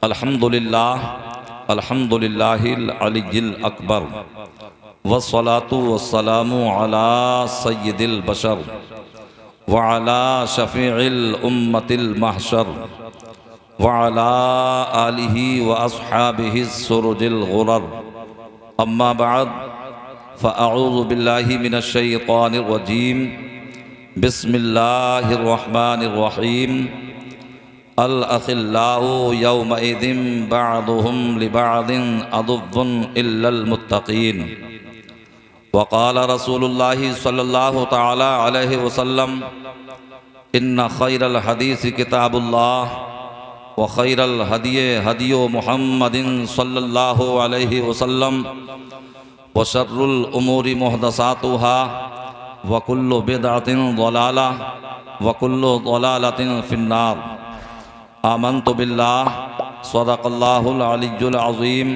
अल्हम्दुलिल्लाह अल्हम्दुलिल्लाहिल अलिय्यिल अकबर वस्सलातु वस्सलामु अला सय्यिदिल बशर व अला शफीइल उम्मतिल महशर व अला आलिहि व अस्हाबिहि सुरुजिल गुरर। अम्मा बाद फ़अऊज़ु बिल्लाहि मिनश शैतानिर रजीम। बिस्मिल्लाहिर रहमानिर रहीम। अल अखिल्लाउ यौमइदिन बअदुहुम लिबअदिन अदुव्वुन इल्लल मुत्तक़ीन। वक़ाल रसूलुल्लाहि सल्लल्लाहु तआला अलैहि वसल्लम इन्न खैरल हदीस किताबुल्लाह व खैरल हदिय हदियु मुहम्मदिन सल्लल्लाहु अलैहि वसल्लम व शर्रुल उमूरि मुहदसातुहा व कुल्लु बिदअतिन ज़लाला व कुल्लु ज़लालतिन फिन्नार। आमन्तु बिल्लाह सदक़ल्लाहुल अलिय्युल अज़ीम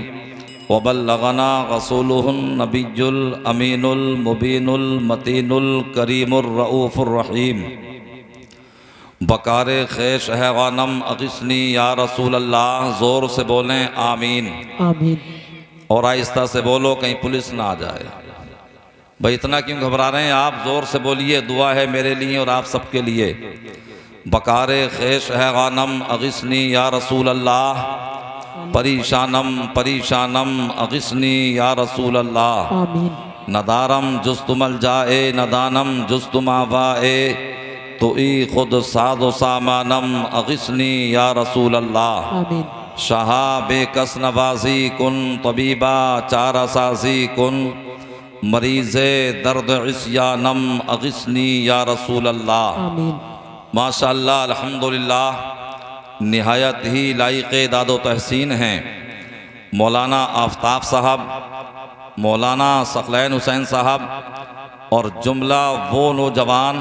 व बल्लगना रसूलुहुन नबिय्युल अमीनुल मुबीनुल मतीनुल करीमुर रऊफ़ुर रहीम। बकारे ख़ैश है गनम अगिस्नी या रसूल अल्लाह। ज़ोर से बोलें आमीन आमीन। और आहिस्ता से बोलो कहीं पुलिस ना आ जाए। भाई इतना क्यों घबरा रहे हैं आप? ज़ोर से बोलिए, दुआ है मेरे लिए और आप सबके लिए। बकारे ख़ैश है गनम अगिस्नी या रसूल अल्लाह। परीशानम परीशानम अगिस्नी या रसूल अल्लाह। आमीन। नदारम जुस्तुमल जाए नदानम जुस्तुमावाए तो ई खुद सादो सामानम अगिस्नी या रसूल अल्लाह। आमीन। शाहा बेकस नवाजी कुन तबीबा चारा साजी कुन मरीज़े दर्द इस्यानम अगिस्नी या रसूल अल्लाह। आमीन। माशाअल्लाह अल्हम्दुलिल्लाह निहायत ही लायक़े दादो तहसीन हैं मौलाना आफ्ताब साहब, मौलाना सकलैन हुसैन साहब और जुमला वो नौजवान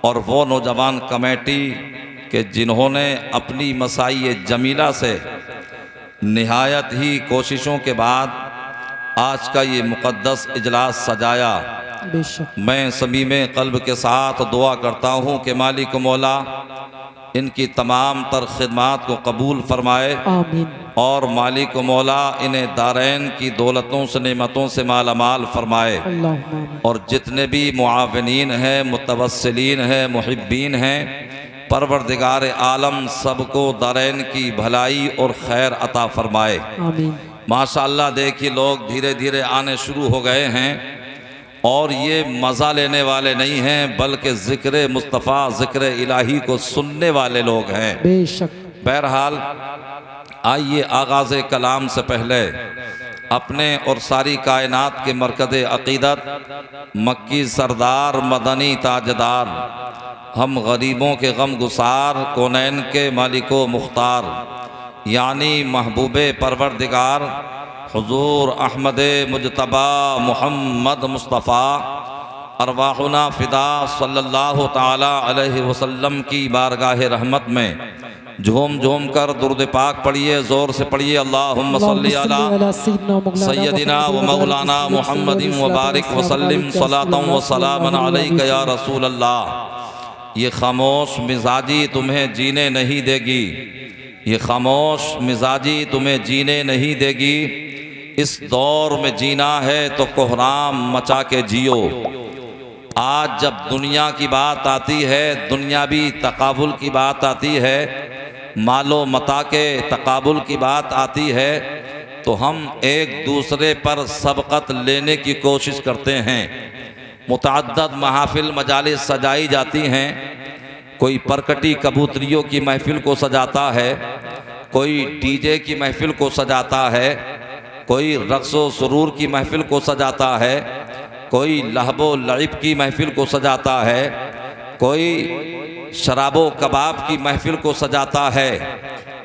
और वो नौजवान कमेटी के जिन्होंने अपनी मसाई जमीला से निहायत ही कोशिशों के बाद आज का ये मुक़द्दस इजलास सजाया। बेशक। मैं समीम क़ल्ब के साथ दुआ करता हूँ कि मालिक मौला इनकी तमाम तर खिदमात को कबूल फरमाए। आमीन। और मालिक मौला इन्हें दारैन की दौलतों से नेमतों से मालामाल फरमाए। अल्लाहुम्मा आमीन। और जितने भी मुआविनीन हैं, मुतवस्सिलीन हैं, मुहिब्बीन हैं, परवरदिगार आलम सबको दारैन की भलाई और खैर अता फरमाए। आमीन। माशाअल्लाह देखिए लोग धीरे धीरे आने शुरू हो गए हैं और ये मज़ा लेने वाले नहीं हैं बल्कि ज़िक्र मुस्तफ़ा ज़िक्र इलाही को सुनने वाले लोग हैं। बेशक। बहरहाल आइए आगाज़ कलाम से पहले अपने और सारी कायनात के मरकज़ अक़ीदत मक्की सरदार मदनी ताजदार हम गरीबों के गम गुसार कौनैन के मालिको मुख्तार यानी महबूबे परवरदिगार हुजूर अहमद मुजतबा मुहम्मद मुस्तफ़ा अरवाहुना फ़िदा सल्लल्लाहु ताला अलैहि वसल्लम की बारगाह रहमत में झूम झूम कर दुरूद पाक पढ़िए, ज़ोर से पढ़िए। अल्लाहुम्मा सल्ली अला सय्यदिना व मौलाना मुहम्मदिन व बारिक वसल्लिम सलातन व सलामन अलैका या रसूल अल्लाह। ये खामोश मिजाजी तुम्हें जीने नहीं देगी, ये खामोश मिजाजी तुम्हें जीने नहीं देगी। इस दौर में जीना है तो कोहराम मचा के जियो। आज जब दुनिया की बात आती है, दुनियावी तकाबुल की बात आती है, मालो मता के तकाबुल की बात आती है तो हम एक दूसरे पर सबकत लेने की कोशिश करते हैं। मुतअद्दद महाफिल मजालिस सजाई जाती हैं। कोई परकटी कबूतरियों की महफिल को सजाता है, कोई डीजे की महफिल को सजाता है, कोई रक़्स व सुरूर की महफिल को सजाता है, कोई लहबो लइब की महफिल को सजाता है, कोई शराबो कबाब की महफिल को सजाता है।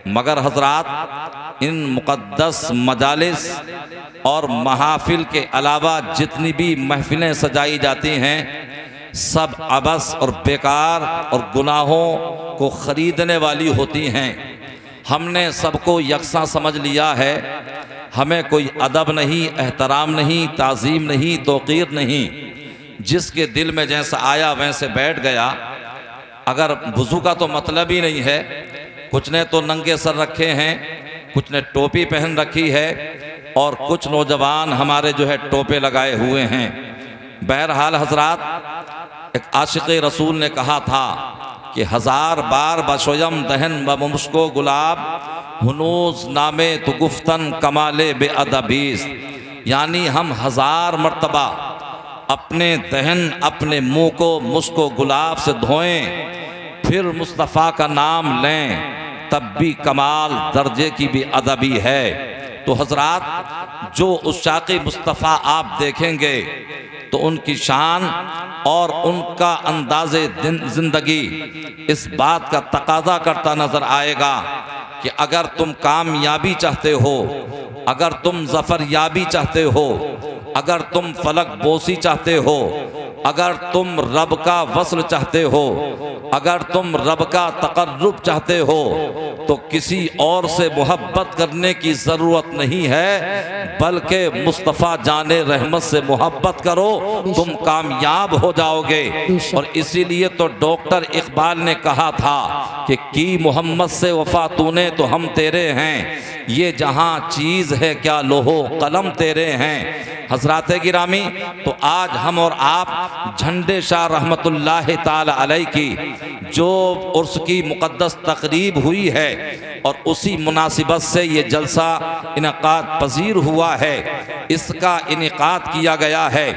मगर हजरात इन मुक़द्दस मजालिस और महाफिल के अलावा जितनी भी महफिलें सजाई जाती हैं सब अबस और बेकार और गुनाहों को ख़रीदने वाली होती हैं। हमने सबको यकसा समझ लिया है, हमें कोई अदब नहीं, एहतराम नहीं, ताज़ीम नहीं, तौक़ीर नहीं। जिसके दिल में जैसा आया वैसे बैठ गया। अगर वज़ू का तो मतलब ही नहीं है, कुछ ने तो नंगे सर रखे हैं, कुछ ने टोपी पहन रखी है और कुछ नौजवान हमारे जो है टोपे लगाए हुए हैं। बहरहाल हजरात, एक आशिक़ रसूल ने कहा था कि 1000 बार बशोयम दहन व मुश्को गुलाब हुनूज नामे तो गुफ्तन कमाले बे अदबीस, यानी हम 1000 मर्तबा अपने दहन अपने मुंह को मुश्को गुलाब से धोएं, फिर मुस्तफ़ा का नाम लें, तब भी कमाल दर्जे की भी अदबी है। तो हजरात, जो उशाक़ी मुस्तफ़ा आप देखेंगे तो उनकी शान और उनका अंदाज़े ज़िंदगी इस बात का तकाज़ा करता नज़र आएगा कि अगर तुम कामयाबी चाहते हो, अगर तुम ज़फ़रयाबी चाहते हो, अगर तुम फलक बोसी चाहते हो, अगर तुम रब का वस्ल चाहते हो, अगर तुम रब का तक़र्रुब चाहते हो, तो किसी और से मोहब्बत करने की ज़रूरत नहीं है, बल्कि मुस्तफ़ा जाने रहमत से मोहब्बत करो, तुम कामयाब हो जाओगे। और इसीलिए तो डॉक्टर इकबाल ने कहा था कि की मोहम्मद से वफ़ा तूने तो हम तेरे हैं, ये जहाँ चीज़ है क्या लोहो कलम तेरे हैं। हज़रात गिरामी, तो आज हम और आप झंडे शाह रहमतुल्लाह ताला अलैह की जो उर्स की मुक़द्दस तक़रीब हुई है और उसी मुनासिबत से ये जलसा इनक़ाद पज़ीर हुआ है, इसका इनक़ाद किया गया है।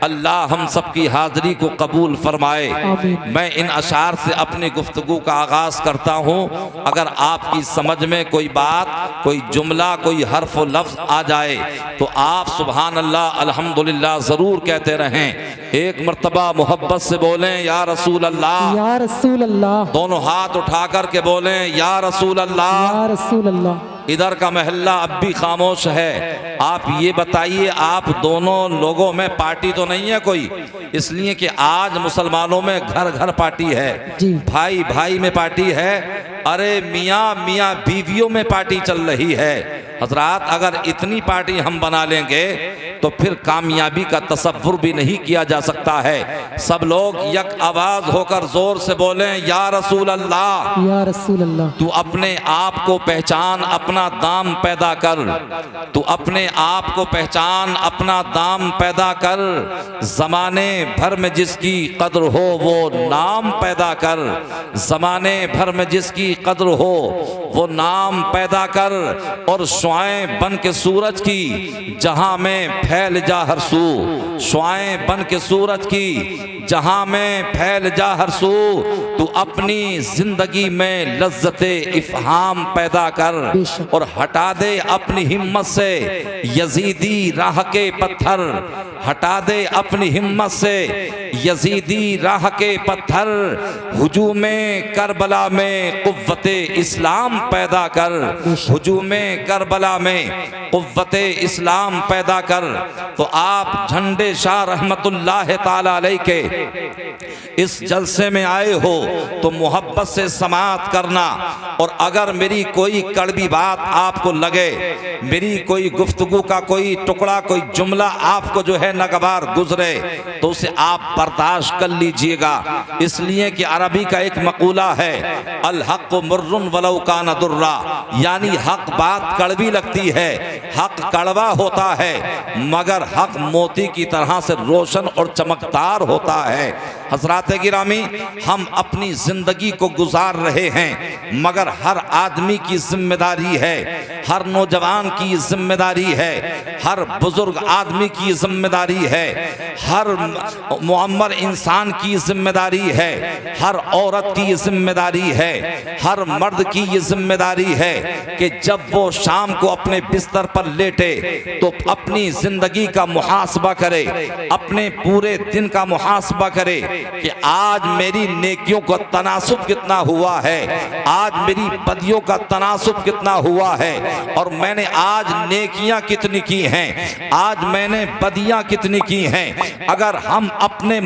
अल्लाह हम सब की हाज़री को कबूल फरमाए। मैं इन अशार से अपनी गुफ्तगू का आगाज़ करता हूँ। अगर आपकी समझ में कोई बात, कोई जुमला, कोई हर्फ व लफ्ज़ आ जाए तो आप सुबहान अल्लाह अल्हम्दुलिल्लाह ज़रूर कहते रहें। एक मर्तबा मोहब्बत से बोलें या रसूल अल्लाह, या रसूल अल्लाह। दोनों हाथ उठा कर के बोलें या रसूल अल्लाह, या रसूल अल्लाह। इधर का महल्ला अब भी खामोश है। आप ये बताइए, आप दोनों लोगों में पार्टी तो नहीं है कोई? इसलिए कि आज मुसलमानों में घर घर पार्टी है, भाई भाई में पार्टी है, अरे मियाँ मियाँ बीवियों में पार्टी चल रही है। हजरात, अगर इतनी पार्टी हम बना लेंगे तो फिर कामयाबी का तसव्वुर भी नहीं किया जा सकता है। सब लोग यक आवाज होकर जोर से बोलें या रसूल अल्लाह, या रसूल अल्लाह। तू अपने आप को पहचान, अपना दाम पैदा कर, तू अपने आप को पहचान, अपना दाम पैदा कर, जमाने भर में जिसकी कद्र हो वो नाम पैदा कर, जमाने भर में जिसकी कद्र हो वो नाम पैदा कर, और शुआएं बन के सूरज की जहां में फैल जा हर सू, शुआएं बन के सूरज की जहां में फैल जा हर सू, तू अपनी जिंदगी में लज्जते इफ़हाम पैदा कर और हटा दे अपनी हिम्मत से यजीदी राह के पत्थर, हटा दे अपनी हिम्मत से यजीदी राह के पत्थर, हुजूमे करबला में कुव्वते इस्लाम पैदा कर, हुजूमे करबला में कुव्वते इस्लाम पैदा कर। तो आप झंडे शाह रहमतुल्लाह ताला अलैह के इस जलसे में आए हो तो मोहब्बत से समाअत करना, और अगर मेरी कोई कड़वी बात आपको लगे, मेरी कोई गुफ्तगू का कोई टुकड़ा, कोई जुमला आपको जो है नागवार गुजरे, तो उसे आप बर्दाश्त कर लीजिएगा। इसलिए कि अरबी का एक मकूला है, अल हक़ मुर्रुन वलौ कान दुर्रा, यानी हक बात कड़वी लगती है, हक कड़वा होता है, मगर हक मोती की तरह से रोशन और चमकदार होता है। हज़रात गिरामी, हम अपनी जिंदगी को गुजार रहे हैं, मगर हर आदमी की जिम्मेदारी है, हर नौजवान की जिम्मेदारी है, हर बुजुर्ग आदमी की जिम्मेदारी है, हर मुअम्मर इंसान की जिम्मेदारी है, हर औरत की जिम्मेदारी है, हर मर्द की ये जिम्मेदारी है कि जब वो शाम को अपने बिस्तर पर लेटे तो अपनी जिंदगी का मुहासबा करे, अपने पूरे दिन का मुहासबा करे कि आज मेरी नेकियों का तनासुब कितना हुआ है, आज मेरी बदियों का तनासुब कितना हुआ है, और मैंने आज नेकियां कितनी की हैं, आज मैंने बदियां कितनी की हैं। अगर हम अपने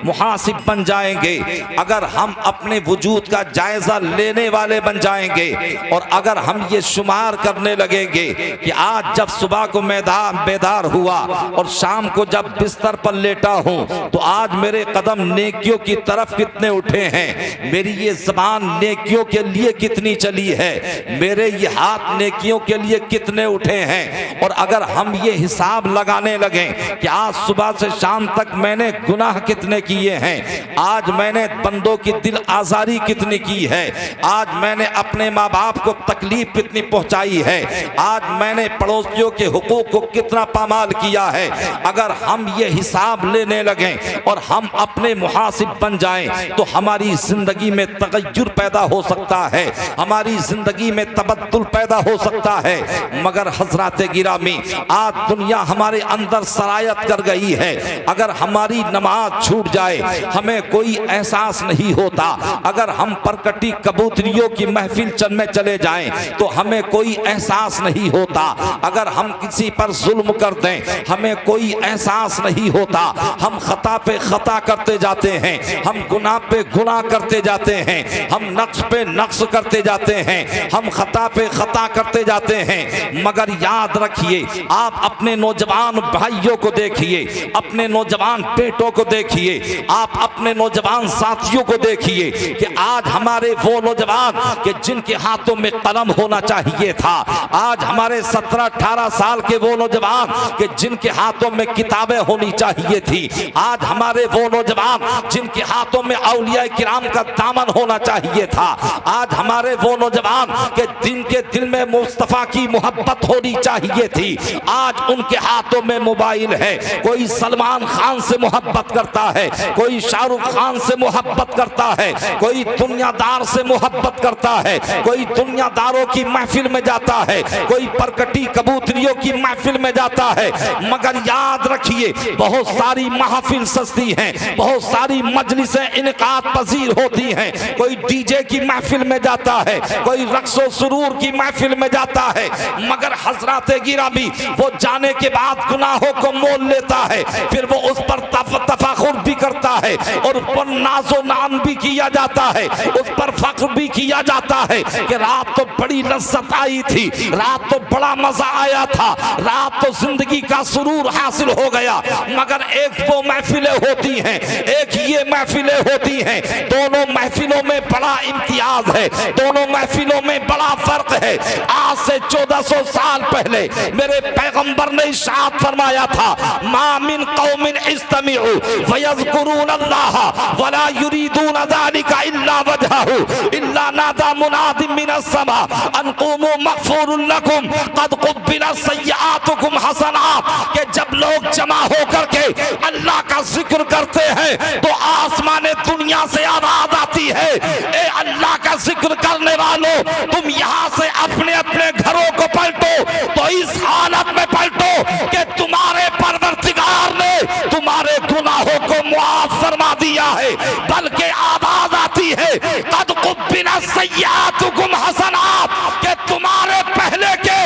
मुहासिब बन जाएंगे, अगर हम अपने वजूद का जायजा लेने वाले बन जाएंगे, और अगर हम ये शुमार करने लगेंगे कि आज जब सुबह को मैदान बेदार हुआ और शाम को जब बिस्तर पर लेटा हूं तो आज मेरे कदम नेकियों की तरफ कितने उठे हैं, मेरी ये ज़बान नेकियों के लिए कितनी चली है, मेरे ये हाथ नेकियों के लिए कितने उठे हैं। और अगर हम ये हिसाब लगाने लगें कि आज सुबह से शाम तक मैंने गुनाह कितने किए हैं, आज मैंने बंदों की दिल आज़ारी कितनी की है, आज मैंने अपने माँ बाप को तकलीफ कितनी पहुंचाई है, आज मैंने पड़ोसियों के हुकूक को कितना पामाल किया है, अगर हम ये हिसाब लेने लगें और हम अपने मुहासिब बन जाएं तो हमारी जिंदगी में तगय्युर पैदा हो सकता है, हमारी जिंदगी में तबद्दुल पैदा हो सकता है। मगर हजरात गिरामी, आज दुनिया हमारे अंदर सरायत कर गई है। अगर हमारी नमाज छूट जाए हमें कोई एहसास नहीं होता, अगर हम परकटी कबूतरियों की महफिल में चले जाएं तो हमें कोई एहसास नहीं होता, अगर हम किसी पर जुल्म कर दें हमें कोई एहसास नहीं होता, हम खता पे खता करते जाते हैं, हम गुनाह पे गुनाह करते जाते हैं, हम नक्श पे नक्श करते जाते हैं, हम खता पे खता करते जाते हैं। मगर याद रखिए, आप अपने नौजवान भाइयों को देखिए, अपने नौजवान बेटों को देखिए, आप अपने नौजवान साथियों को देखिए कि आज हमारे वो नौजवान कि जिनके हाथों में कलम होना चाहिए था, आज हमारे 17-18 साल के वो नौजवान कि जिनके हाथों में किताबें होनी चाहिए थी, आज हमारे वो नौजवान जिनके हाथों में औलिया किराम का दामन होना चाहिए था, आज हमारे वो नौजवान के दिल में मुस्तफा की मोहब्बत होनी चाहिए थी, आज उनके हाथों में मोबाइल है। कोई सलमान खान से मोहब्बत करता है, कोई शाहरुख खान से मोहब्बत करता है, कोई दुनियादार से मोहब्बत करता है, कोई दुनियादारों की महफिल में जाता है, कोई परकटी कबूतरियों की महफिल में जाता है। मगर याद रखिए, बहुत सारी महफिल सस्ती हैं, बहुत सारी मजलिसें इनकात पजीर होती हैं, कोई डीजे की महफिल में जाता है, कोई रक्सो सुरूर की महफिल में जाता है। मगर हजरात गिरामी, वो जाने के बाद गुनाहों को मोल लेता है, फिर वो उस पर तफाखुर भी करता है और उस पर नाजो नाम भी किया जाता है, उस पर फख्र भी किया जाता है कि रात तो बड़ी लज्जत आई थी, रात तो बड़ा मजा आया था, रात तो जिंदगी का सुरूर हासिल हो गया। मगर एक वो महफिलें होती हैं, एक ये महफिलें होती हैं, दोनों महफिलों में बड़ा इम्तियाज है, दोनों महफिलों में बड़ा फर्क है। आज से 1400 साल पहले मेरे पैगंबर ने इरशाद फरमाया था, मा मिन कौमिन इस्तमिउ वयज़कुरून अल्लाह वला युरीदून ज़ालिका इल्ला वजहहु इल्ला नादा मुनादिम मिनस समा अन क़ूमू मग़फ़ूरुन लकुम क़द क़ुब्बिलत सय्यआतुकुम हसनात। के जब लोग जमा होकर के अल्लाह का जिक्र करते हैं तो आसमान दुनिया से आवाज आती है, ए अल्लाह का जिक्र करने वालों, तुम यहाँ से अपने अपने घरों को पलटो। तो इस हालत में पलटो कि तुम्हारे परवरदिगार ने तुम्हारे गुनाहों को मुआफ फरमा दिया है। बल्कि आवाज आती है, कद कुब्बिलत सय्यआतुकुम हसनात, कि तुम्हारे पहले के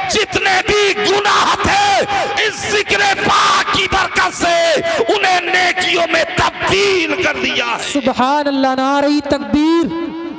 जितने भी गुनाह थे इस जिक्र पाक की बरकत से उन्हें नेकियों में तब्दील कर दिया है। सुभान अल्लाह। नारे तकबीर,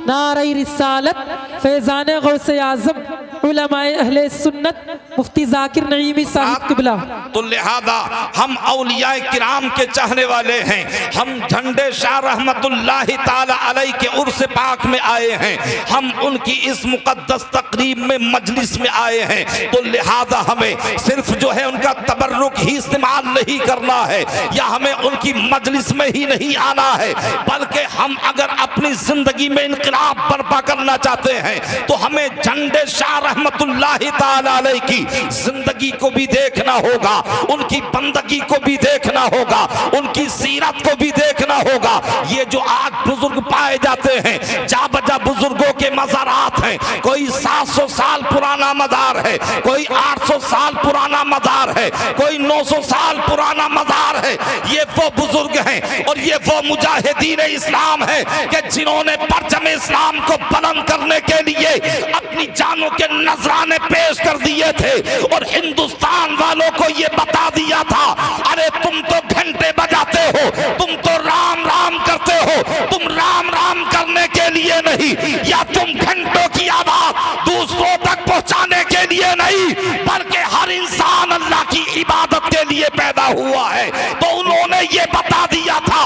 नारे रिसालत, फैज़ान गौसे आज़म उलमाए अहले सुन्नत मुफ्ती जाकिर नईमी साहिब किबला। तो लिहाजा हम औलियाए किराम के चाहने वाले हैं, हम झंडे शाह रहमतुल्लाहि ताला अलैहि के उर्स पाक में आए हैं, हम उनकी इस मुकद्दस तकरीब में मजलिस में आए हैं। तो लिहाजा हमें सिर्फ जो है उनका तबर्रुक ही इस्तेमाल नहीं करना है, या हमें उनकी मजलिस में ही नहीं आना है, बल्कि हम अगर अपनी जिंदगी में इनकलाब बर्पा करना चाहते हैं तो हमें झंडे शाह रहमतुल्लाहि ताला अलैहि की जिंदगी को भी देखना होगा, उनकी बंदगी को भी देखना होगा, उनकी सीरत को भी देखना होगा। ये जो आज बुजुर्ग पाए जाते हैं, जा बजा बुजुर्गों के मज़ारात हैं, कोई 700 साल पुराना मज़ार है, कोई 800 साल पुराना मज़ार है, कोई 900 साल पुराना मज़ार है। ये वो बुजुर्ग हैं और ये वो मुजाहिदीन इस्लाम है कि जिन्होंने परचम इस्लाम को बुलंद करने के लिए अपनी जानों के नजराने पेश कर दिए थे और हिंदुस्तान वालों को ये बता दिया था, अरे तुम तो घंटे बजाते हो, तुम तो राम राम करते हो, तुम राम राम करने के लिए नहीं, या तुम घंटों की आवाज दूसरों तक पहुंचाने के लिए नहीं, बल्कि हर इंसान अल्लाह की इबादत के लिए पैदा हुआ है। तो उन्होंने ये बता दिया था,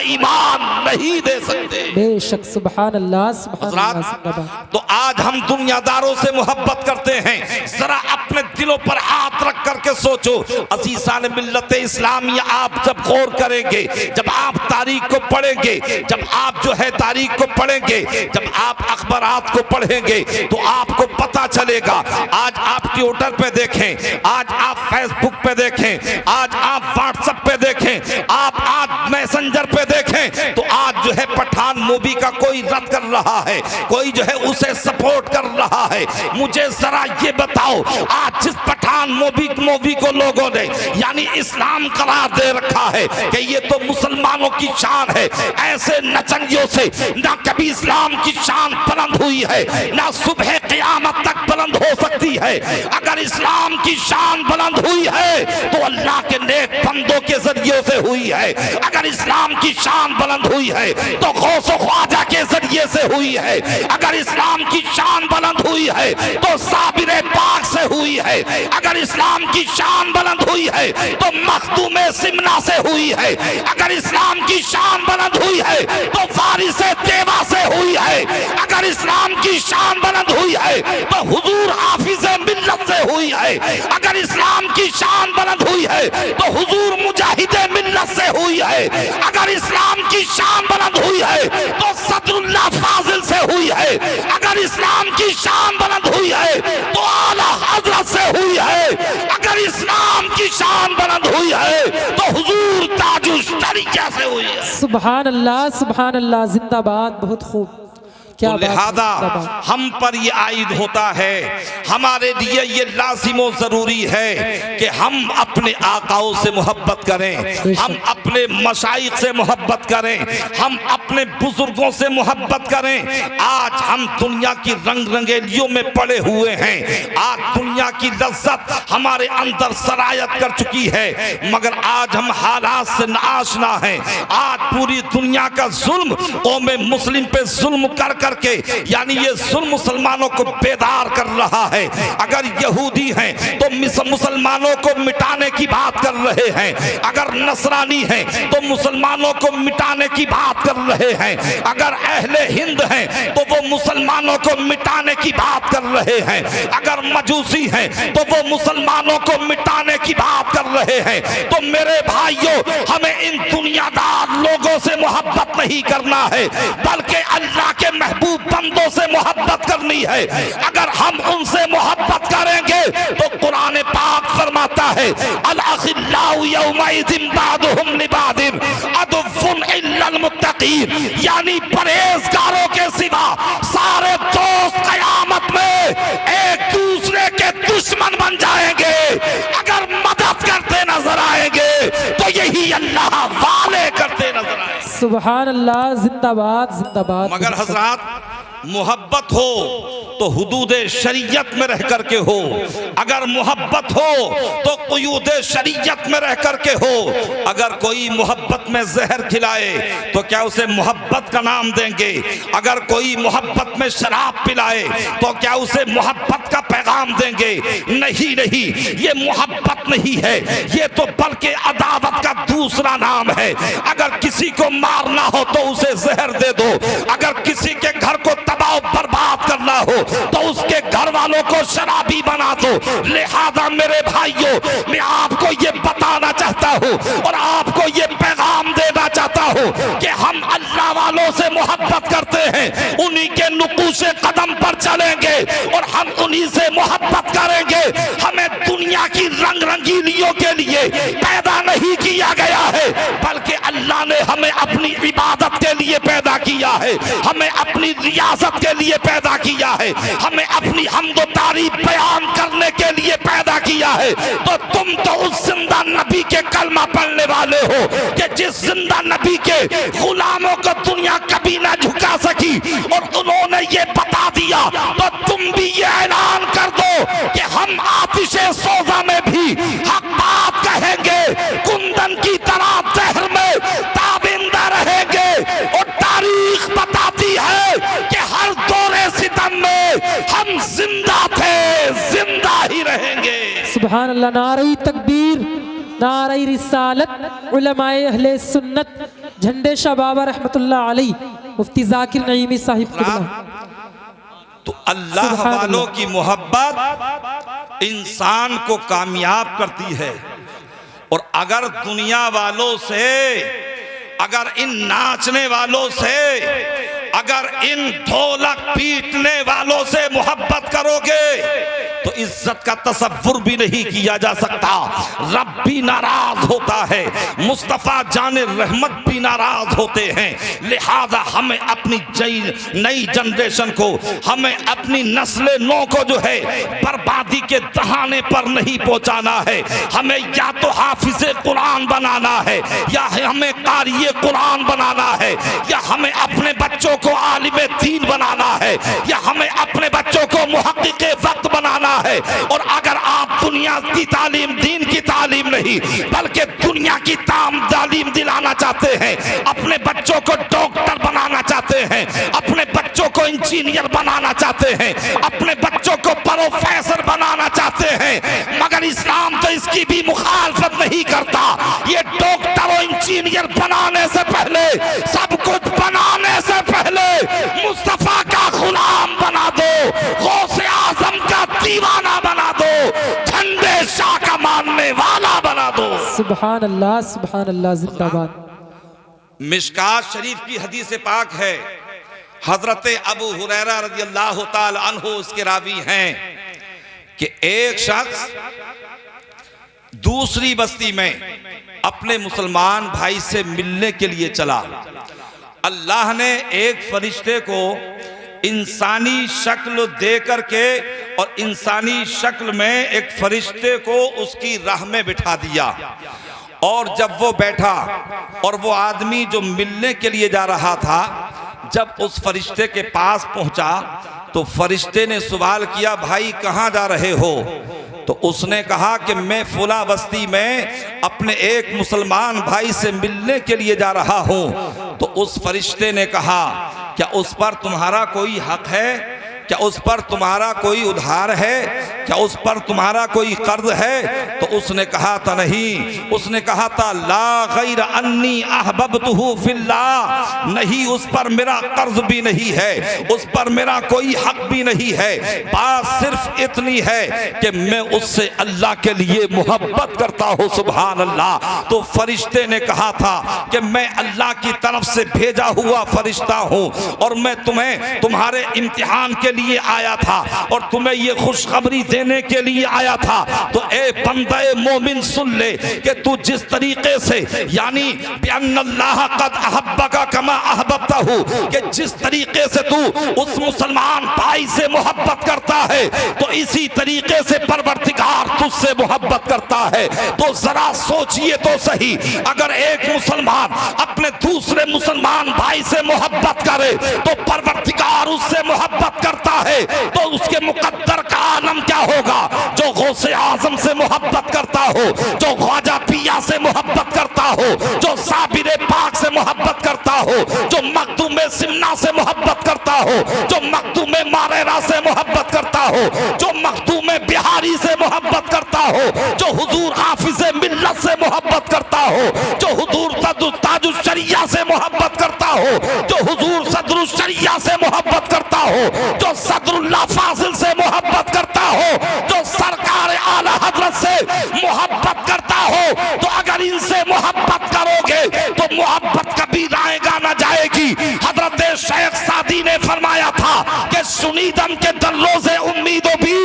ईमान नहीं दे सकते। बेशक सुभान अल्लाह सुभान अल्लाह हज़रात, जिंदाबाद। तो आज हम दुनियादारों से मोहब्बत करते हैं। जरा अपने दिलों पर हाथ रख करके सोचो, अज़ीज़ान मिल्लत इस्लामी, आप जब गौर करेंगे, जब आप तारीख को पढ़ेंगे, जब आप जो है तारीख को पढ़ेंगे, जब आप अखबारात को पढ़ेंगे, तो आपको पता चलेगा। आज आप ट्विटर पे देखें, आज आप फेसबुक पे देखें, आज आप व्हाट्सएप पे देखें, आप आज मैसेंजर पे देखें, तो आज जो है पठान मूवी का कोई रद्द कर रहा है, कोई जो है उसे सपोर्ट कर रहा है। मुझे जरा ये बताओ, आज जिस पठान मूवी को लोगों ने यानी इस्लाम करार दे रखा है कि ये तो मुसलमानों की शान है, ऐसे नचनियों से ना कभी इस्लाम की शान बुलंद हुई है, ना सुबह क़यामत तक बुलंद हो सकती है। अगर इस्लाम की शान बुलंद हुई है तो अल्लाह के नेक बंदों के जरिए से हुई है। अगर इस्लाम की शान बुलंद हुई है तो गौसो ख्वाजा के जरिए से हुई है। अगर इस्लाम की शान बुलंद हुई है तो साबिर पाक से हुई है। अगर इस्लाम की शान बुलंद हुई है तो मखदूम सिमना से हुई है। अगर इस्लाम की शान बुलंद हुई है तो वारिस तेवा से हुई है। अगर इस्लाम की शान बुलंद हुई है तो हुजूर हाफिज मिल्लत से हुई है। अगर इस्लाम की शान बुलंद हुई है तो हुजूर मुजाहिद मिल्लत से हुई है। अगर इस्लाम की शान बुलंद हुई है तो सदरुल्लाह फाजिल से हुई है। अगर इस्लाम की शान बुलंद हुई है तो आला हजरत से हुई है। अगर इस्लाम की शान बुलंद हुई है तो हुजूर ताजुश तरीका से हुई है। सुभान अल्लाह जिंदाबाद। बहुत खूब, क्या तो लिहाजा हम पर ये आयद होता है, हमारे लिए ये लाजिम और जरूरी है कि हम अपने आकाओं से मोहब्बत करें, हम अपने मशाइख से मोहब्बत करें, हम अपने बुजुर्गों से मोहब्बत करें। आज हम दुनिया की रंग रंगेलियों में पड़े हुए हैं, आज दुनिया की लज्जत हमारे अंदर सरायत कर चुकी है, मगर आज हम हालात से नाआशना हैं। आज पूरी दुनिया का जुल्म कौम मुस्लिम पे जुल्म कर करके यानी ये जुल्म मुसलमानों को बेदार कर रहा है। अगर यहूदी हैं तो मुसलमानों को मिटाने की बात कर रहे हैं, अगर नसरानी हैं तो मुसलमानों को मिटाने की बात कर रहे हैं, अगर अहले हिंद हैं तो वो मुसलमानों को मिटाने की बात कर रहे हैं, अगर मजूसी हैं तो वो मुसलमानों को मिटाने की बात कर रहे हैं। तो मेरे भाइयों, हमें इन दुनियादार लोगों से मोहब्बत नहीं करना है, बल्कि अल्लाह के महबूब बंदों से मोहब्बत करनी है। अगर हम उनसे मोहब्बत करेंगे तो कुरान पाक फरमाता है, अल अखिल्लाउ यौमइज़िन बादुहुम लिबादिन अदुव्वुन इल्लल मुत्तकीन, यानी परहेजगारों के सिवा सारे दोस्त क़यामत में एक दूसरे के दुश्मन बन जाएंगे। अगर मदद करते नजर आएंगे तो यही अल्लाह वाले करते नजर आएंगे। सुभान अल्लाह जिंदाबाद जिंदाबाद। मगर हजरात, मोहब्बत हो तो हुदूद शरीयत में रह करके हो, अगर मोहब्बत हो तो क़ुयूद शरीयत में रह करके हो। अगर कोई मोहब्बत में जहर खिलाए तो क्या उसे मोहब्बत का नाम देंगे? अगर कोई मोहब्बत में शराब पिलाए तो क्या उसे मोहब्बत का पैगाम देंगे? नहीं नहीं, ये मोहब्बत नहीं है, ये तो बल्कि अदावत का दूसरा नाम है। अगर किसी को मारना हो तो उसे जहर दे दो, अगर किसी के घर को तबाह बर्बाद करना हो तो उसके घर वालों को शराबी बना दो। लिहाजा मेरे भाइयों, मैं आपको ये बताना चाहता हूँ और आपको ये पैगाम देना चाहता हूँ कि हम अल्लाह वालों से मोहब्बत करते हैं, उन्हीं के नुकूशे कदम पर चलेंगे और हम उन्हीं से मोहब्बत करेंगे। हमें दुनिया की रंग रंगीलियों के लिए पैदा नहीं किया गया है, बल्कि अल्लाह ने हमें अपनी इबादत के लिए पैदा किया है, हमें अपनी रियासत के लिए पैदा किया है, हमें अपनी हम्द व तारीफ बयान करने के लिए पैदा किया है। तो तुम तो उस जिंदा नबी के कलमा पढ़ने वाले हो कि जिस जिंदा नबी के गुलामों को दुनिया कभी ना झुका सकी और उन्होंने ये बता दिया, तो तुम भी ये ऐलान कर दो कि हम आतिशे सोजा में भी हक बात कहेंगे, कुंदन की तरह जहर में ताबिंदा रहेंगे। और तारीख बताती है कि हर दौरे सितम में हम जिंदा थे, जिंदा ही रहेंगे। सुभान अल्लाह। नारे तकबीर, नारे रिसालत, उलमाए अहले सुन्नत झंडे शाह बाबा रहमतुल्लाह अलैह मुफ्ती जाकिर नईमी साहिब किबला। तो अल्लाह वालों की मोहब्बत इंसान को कामयाब करती है। और अगर दुनिया वालों से, अगर इन नाचने वालों से, अगर इन ढोलक पीटने वालों से मोहब्बत करोगे तो इज्जत का तसव्वुर भी नहीं किया जा सकता। रब भी नाराज होता है, मुस्तफ़ा जाने रहमत भी नाराज होते हैं। लिहाजा हमें अपनी नई जनरेशन को, हमें अपनी नस्ल नौ को जो है बर्बादी के दहाने पर नहीं पहुंचाना है। हमें या तो हाफिज़े कुरान बनाना है, या हमें कारिए कुरान बनाना है, या हमें अपने बच्चों को आलिमे दीन बनाना है, या हमें अपने बच्चों को मुहक्किक़े वक्त बनाना है। और अगर आप दुनिया की तालीम, दीन की तालीम नहीं बल्कि दुनिया की तालीम दिलाना चाहते हैं, अपने बच्चों को डॉक्टर बनाना चाहते हैं, अपने बच्चों को इंजीनियर बनाना चाहते हैं, अपने बच्चों को प्रोफेसर बनाना चाहते हैं, मगर इस्लाम तो इसकी भी मुखालफत नहीं करता। ये डॉक्टर और इंजीनियर बनाने से पहले, सब कुछ बनाने से पहले मुस्तफा का गुलाम बना दो, गौसे आजम का दीवाना बना दो, झंडे शाह का मानने वाला बना दो। सुभान अल्लाह जिंदाबाद। मिशकात शरीफ की हदीस पाक है, हजरत अबू हुरैरा रज़ियल्लाहु ताला अन्हु उसके रावी हैं कि एक शख्स दूसरी बस्ती में अपने मुसलमान भाई से मिलने के लिए चला। अल्लाह ने एक फरिश्ते को इंसानी शक्ल दे करके और इंसानी शक्ल में एक फरिश्ते को उसकी राह में बिठा दिया। और जब वो बैठा और वो आदमी जो मिलने के लिए जा रहा था, जब उस फरिश्ते के पास पहुंचा तो फरिश्ते ने सवाल किया, भाई कहाँ जा रहे हो? तो उसने कहा कि मैं फुला बस्ती में अपने एक मुसलमान भाई से मिलने के लिए जा रहा हूँ। तो उस फरिश्ते ने कहा, क्या उस पर तुम्हारा कोई हक है? क्या उस पर तुम्हारा कोई उधार है? क्या उस पर तुम्हारा कोई कर्ज है? तो उसने कहा था नहीं। उसने कहा था ला गैर अन्नी अहबब्तुहु फिल्लाह, नहीं उस पर मेरा कर्ज भी नहीं है, उस पर मेरा कोई हक भी नहीं है, बात सिर्फ इतनी है कि मैं उससे अल्लाह के लिए मोहब्बत करता हूँ। सुभान अल्लाह। तो फरिश्ते ने कहा था कि मैं अल्लाह की तरफ से भेजा हुआ फरिश्ता हूँ और मैं तुम्हें तुम्हारे इम्तिहान के लिए आया था और तुम्हें ये खुशखबरी देने के लिए आया था। तो ए बंदे मोमिन सुन ले कि तू जिस तरीके से, यानी बिअन्नल्लाह कद अहब्बका कमा अहबब्तहु, कि जिस तरीके से तू उस मुसलमान भाई से मोहब्बत करता है तो इसी तरीके से परवरदिगार तुझसे मोहब्बत करता है। तो जरा सोचिए तो सही, अगर एक मुसलमान अपने दूसरे मुसलमान भाई से मोहब्बत करे तो परवरदिगार उससे मोहब्बत करता है, तो उसके मुकद्दर का आलम क्या होगा? जो गौसे आजम से मोहब्बत करता हो, जो ख्वाजा पिया से मोहब्बत करता हो, जो साबिर पाक से मोहब्बत करता हो, जो मखदूम सिमना से मोहब्बत करता हो, जो मखदूम मारेरा से मोहब्बत करता हो, जो मखदूम बिहारी से मोहब्बत करता हो, जो हुजूर हाफिज मिल्लत से मोहब्बत करता हो, जो हुजूर ताजुश शरिया से मोहब्बत करता हो, जो हुजूर सदरुश शरिया से मोहब्बत करता हो, जो सदरुल्लाह फाजिल से मोहब्बत करता हो, जो सरकार आला हजरत से मोहब्बत करता हो, तो अगर इनसे मोहब्बत करोगे तो मोहब्बत कभी आएगा ना जाएगी। हजरत शेख सादी ने फरमाया था कि सुनीदम के दर्रों से उम्मीदों भी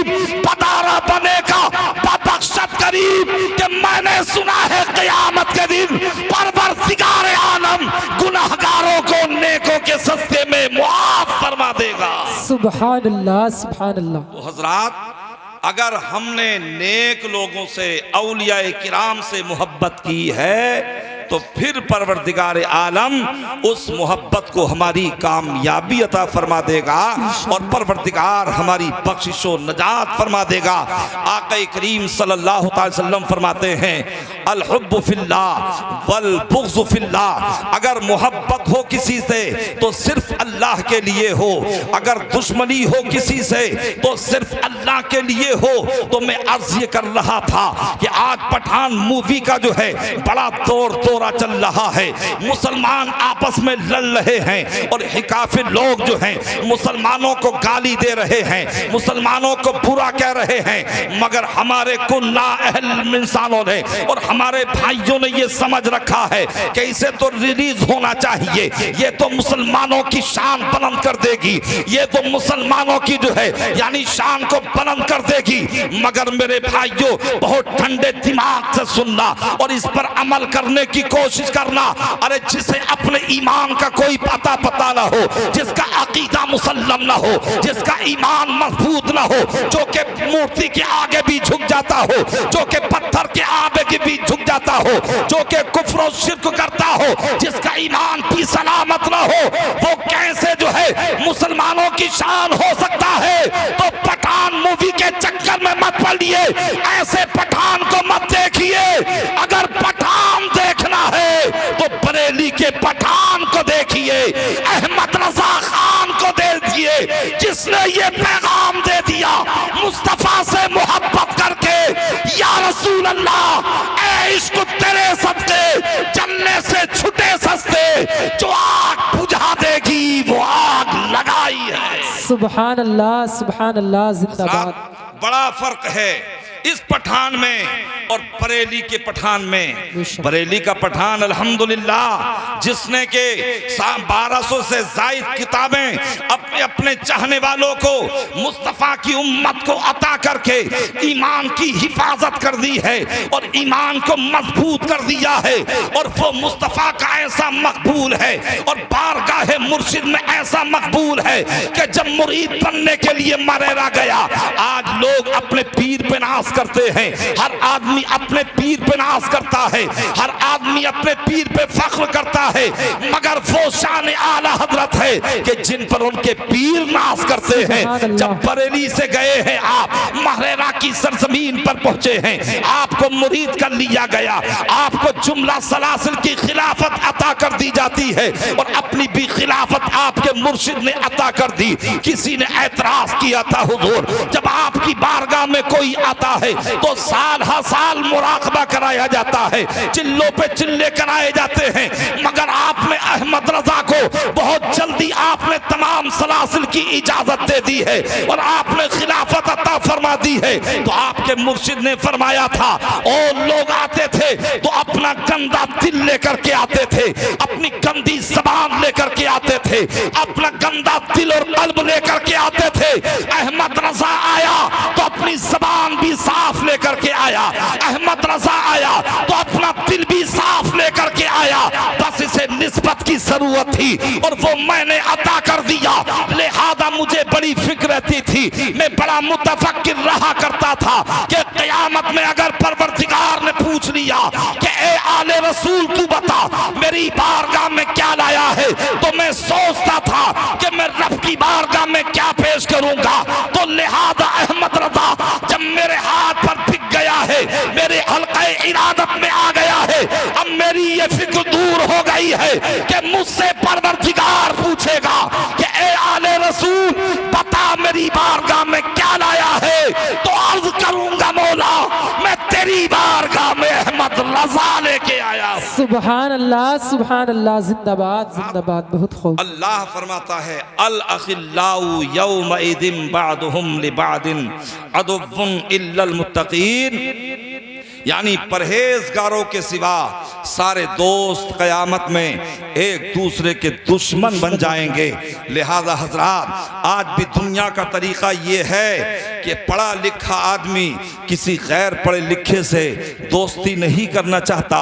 पतारा बनेगा बबख्शत करीब, कि मैंने सुना है क़यामत के दिन परवरदिगार आलम गुनाहगारों को नेकों के सस्ते में मुआफ फरमा देगा। सुभान अल्लाह सुभान अल्लाह। तो हजरात, अगर हमने नेक लोगों से, औलिया किराम से मोहब्बत की है तो फिर परवरदिगार आलम उस मोहब्बत को हमारी कामयाबी अता फरमा देगा और परवरदिगार हमारी बख्शिशो नजात फरमा देगा। आक़ा करीम सल्लल्लाहु अलैहि वसल्लम फरमाते हैं, अल हुब्बु फिल्लाह वल बुग़्ज़ु फिल्लाह। अगर मोहब्बत हो किसी से तो सिर्फ अल्लाह के लिए हो, अगर दुश्मनी हो किसी से तो सिर्फ अल्लाह के लिए हो। तो मैं अर्ज ये कर रहा था कि आज पठान मूवी का जो है बड़ा दौर दौरा चल रहा है, मुसलमान आपस में लड़ रहे हैं और काफिर लोग जो हैं मुसलमानों को गाली दे रहे हैं, मुसलमानों को बुरा कह रहे हैं। मगर हमारे कुल्ला अहल इंसानों ने और हमारे भाइयों ने ये समझ रखा है कि इसे तो रिलीज होना चाहिए, ये तो मुसलमानों की शान बुलंद कर देगी, ये तो मुसलमानों की जो है यानी शान को बुलंद कर देगी। मगर मेरे भाइयों बहुत ठंडे दिमाग से सुनना और इस पर अमल करने की कोशिश करना। अरे जिसे अपने ईमान का कोई पता ना हो, जिसका अकीदा मुसल्लम ना हो, जिसका ईमान मजबूत ना हो, जो कि मूर्ति के आगे भी झुक जाता हो, जो कि पत्थर के आगे भी झुक जाता हो, जो कि कुफ्र और शिर्क करता हो, जिसका ईमान भी सलामत ना हो, वो कैसे जो है मुसलमानों की शान हो सकता है? तो पठान मूवी के चक्कर में मत पड़िए, ऐसे पठान को मत देखिए। अगर पठान देखना है तो बरेली के पठान को देखिए, अहमद रजा खान को देखिए, जिसने ये पैगाम दे दिया मुस्तफा से मोहब्बत करके, या रसूल अल्लाह ऐ इश्क तेरे सदके जन्ने से छुटे सस्ते, जो आग बुझा देगी वो आग लगाई है। सुभान अल्लाह जिंदाबाद। बड़ा फर्क है इस पठान में और बरेली के पठान में। बरेली का पठान अल्हम्दुलिल्लाह जिसने के 1200 से जायद किताबें अपने अपने चाहने वालों को मुस्तफ़ा की उम्मत को अता करके ईमान की हिफाजत कर दी है और ईमान को मजबूत कर दिया है। और वो मुस्तफ़ा का ऐसा मकबूल है और बारगाह मुर्शिद में ऐसा मकबूल है कि जब मुरीद बनने के लिए मरेरा गया, आज लोग अपने पीर पे नाज करते हैं, हर आदमी अपने पीर पे नाज करता है, हर आदमी अपने पीर पे फख्र करता है, मगर वो शान आला हजरत है कि जिन पर उनके पीर नाज करते हैं। जब बरेली से गए हैं आप, महरेरा की सरजमीन पर पहुंचे हैं, आपको मुरीद कर लिया गया, आपको जुमला सलासिल की खिलाफत अता कर दी जाती है और अपनी भी खिलाफत आपके मुर्शिद ने अता कर दी। किसी ने एतराज किया था, हुजूर जब आपकी बारगाह में कोई आता है तो साल हर साल मुराकबा कराया जाता है, चिल्लों पे चिल्ले कराए जाते हैं, मगर आपने अहमद रजा को बहुत जल्दी आपने तमाम सलासिल की इजाजत दे दी है और आपने खिलाफत अता फरमा दी है। तो आपके मुर्शिद ने फरमाया था, और लोग आते थे तो अपना गंदा दिल लेकर के आते थे, अपनी गंदी जबान लेकर के आते थे, अपना गंदा दिल और कल्ब लेकर के आते थे। अहमद रजा आया तो अपनी जबान भी साफ लेकर के आया, अहमद रजा आया तो अपना दिल भी साफ लेकर के आया। बस इसे निस्बत की जरूरत थी और वो मैंने अता कर दिया। लिहाजा मुझे बड़ी फिक्र रहती थी, मैं बड़ा मुतफक्किर रहा करता था कि क़यामत में अगर परवरदिगार ने पूछ लिया कि ए आले रसूल तू बता मेरी बारगाह में क्या लाया है, तो मैं सोचता था कि मैं रब की बारगाह में क्या पेश करूंगा। तो लिहाजा अहमद रजा जब मेरे हाथ पर बिक गया है, मेरे हल्के इरादत में आ गया है, अब मेरी ये फिक्र दूर हो गई है कि मुझसे परवरदिगार पूछेगा कि ए आले रसूल बता मेरी बारगाह में क्या लाया है, तो अर्ज करूंगा मौला मैं तेरी बारगाह में अहमद रजा लेके आया। सुभान अल्लाह जिंदाबाद जिंदाबाद। बहुत खूब। अल्लाह फरमाता है अल अखिल्लाउ यौमइदिन बादुहुम लिबादिन अदुव्वुन इल्लल मुत्तकीन, यानी परहेजगारों के सिवा सारे दोस्त क़यामत में एक दूसरे के दुश्मन बन जाएंगे। लिहाजा हजरात आज भी दुनिया का तरीका ये है कि पढ़ा लिखा आदमी किसी गैर पढ़े लिखे से दोस्ती नहीं करना चाहता,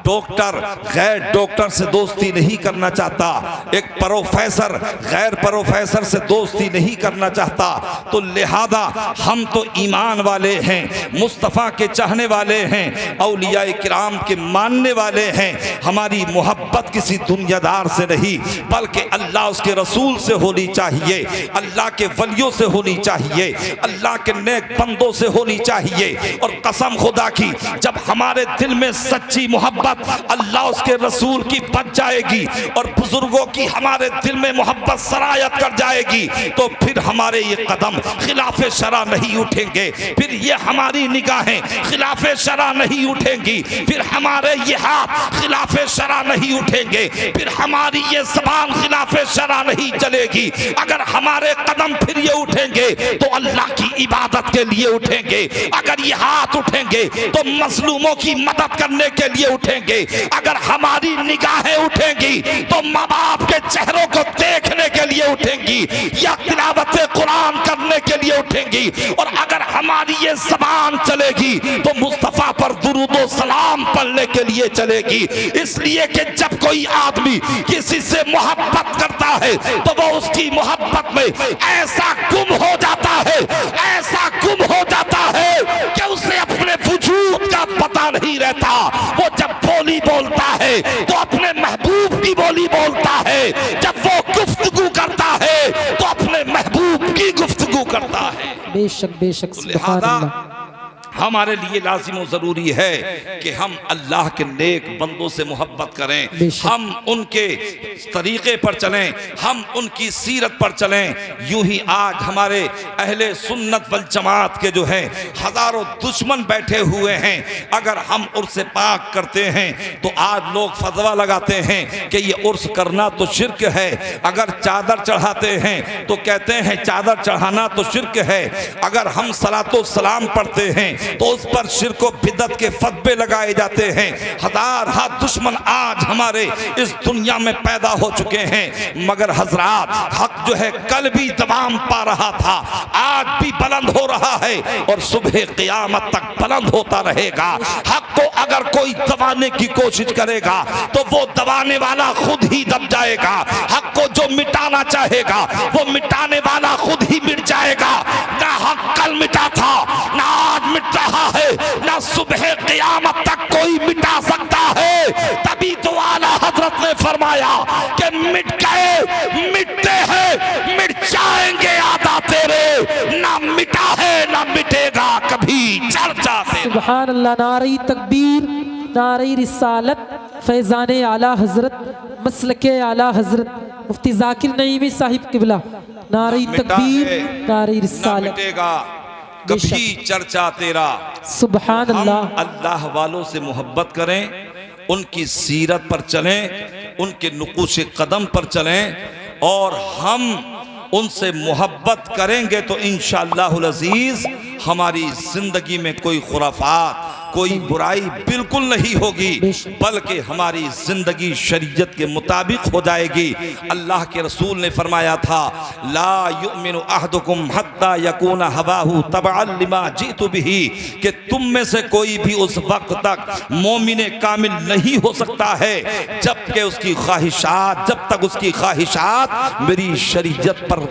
डॉक्टर गैर डॉक्टर से दोस्ती नहीं करना चाहता, एक प्रोफेसर गैर प्रोफेसर से दोस्ती नहीं करना चाहता। तो लिहाजा हम तो ईमान वाले हैं, मुस्तफ़ा के चाहने वाले हैं, औलिया किराम के मानने वाले हैं। हमारी मोहब्बत किसी दुनियादार से नहीं बल्कि अल्लाह उसके रसूल से होनी चाहिए, अल्लाह के वलियों से होनी चाहिए, अल्लाह के नेक बंदों से होनी चाहिए। और कसम खुदा की, जब हमारे दिल में सच्ची मोहब्बत अल्लाह उसके रसूल की बच जाएगी और बुजुर्गों की हमारे दिल में मोहब्बत सरायत कर जाएगी, तो फिर हमारे ये कदम खिलाफे शरा नहीं उठेंगे, फिर ये हमारी निगाहें खिलाफे शरा नहीं उठेंगी, फिर हमारे ये हाथ खिलाफे शरा नहीं उठेंगे, फिर हमारी ये ज़बान खिलाफे शरा नहीं चलेगी। अगर हमारे कदम फिर ये उठेंगे तो अल्लाह की इबादत के लिए उठेंगे, अगर ये हाथ उठेंगे तो मजलूमों की मदद करने के लिए उठेंगे, अगर हमारी निगाहें उठेंगी तो माँ बाप के चेहरों को देखने के लिए उठेंगी या तिलावत कुरान करने के लिए उठेंगी, और अगर हमारी ये ज़बान चलेगी तो मुस्तफ़ा पर दुरूद व सलाम पढ़ने के लिए चलेगी। इसलिए कि जब कोई आदमी किसी से मोहब्बत करता है तो वो उसकी मोहब्बत में ऐसा गुम हो जाता है, ऐसा गुम हो जाता है कि उसे अपने वजूद का पता नहीं रहता। वो जब बोली बोलता है तो अपने महबूब की बोली बोलता है, जब वो गुफ्तगू करता है तो अपने महबूब की गुफ्तगू करता है। बेशक बेशक, सुभान अल्लाह। हमारे लिए लाजिम और ज़रूरी है कि हम अल्लाह के नेक बंदों से मोहब्बत करें, हम उनके तरीक़े पर चलें, हम उनकी सीरत पर चलें। यूं ही आज हमारे अहले सुन्नत वल जमात के जो हैं हज़ारों दुश्मन बैठे हुए हैं, अगर हम उर्स पाक करते हैं तो आज लोग फतवा लगाते हैं कि ये उर्स करना तो शिर्क है। अगर चादर चढ़ाते हैं तो कहते हैं चादर चढ़ाना तो शिर्क है। अगर हम सलातो सलाम पढ़ते हैं तो उस पर शिर्क व बिदअत के फतवे लगाए जाते हैं। हजार हाथ दुश्मन आज हमारे इस दुनिया में पैदा हो चुके हैं, मगर हजरात हक जो है कल भी दवाम पा रहा था, आज भी बुलंद हो रहा है और सुबह क़यामत तक बुलंद होता रहेगा। हक को अगर कोई दबाने की कोशिश करेगा तो वो दबाने वाला खुद ही दब जाएगा। हक को जो मिटाना चाहेगा वो मिटाने वाला खुद ही मिट जाएगा। ना हक कल मिटा था, ना आज मिट रहा है, ना सुबह क़यामत तक कोई मिटा सकता है। तभी तो आला हजरत ने फरमाया कि मिट गए मिटते हैं, मिट जाएंगे आदा तेरे, ना मिटा है ना मिटेगा कभी चर्चा से। सुभान अल्लाह। नारे तकबीर, नारे रिसालत, फैज़ान आला हजरत, मसलके आला हजरत मुफ्ती ज़ाकिर नईमी साहिब किबला। नारे तकबीर, नारे रिसालत, कभी चर्चा तेरा। सुभान अल्लाह। अल्लाह वालों से मोहब्बत करें, उनकी सीरत पर चलें, उनके नुकूश कदम पर चलें, और हम उनसे मोहब्बत करेंगे तो इंशाअल्लाहुल अज़ीज़ हमारी जिंदगी में कोई खुराफात, कोई बुराई बिल्कुल नहीं होगी, बल्कि हमारी जिंदगी शरीयत के मुताबिक हो जाएगी। अल्लाह के रसूल ने फरमाया था, ला युमिनु अहदुकुम हत्ता यकूना हवाहु तबअन लिमा जीतु बिही, कि तुम में से कोई भी उस वक्त तक मोमिन कामिल नहीं हो सकता है जबकि उसकी ख्वाहिशात, जब तक उसकी ख्वाहिशात मेरी शरीयत पर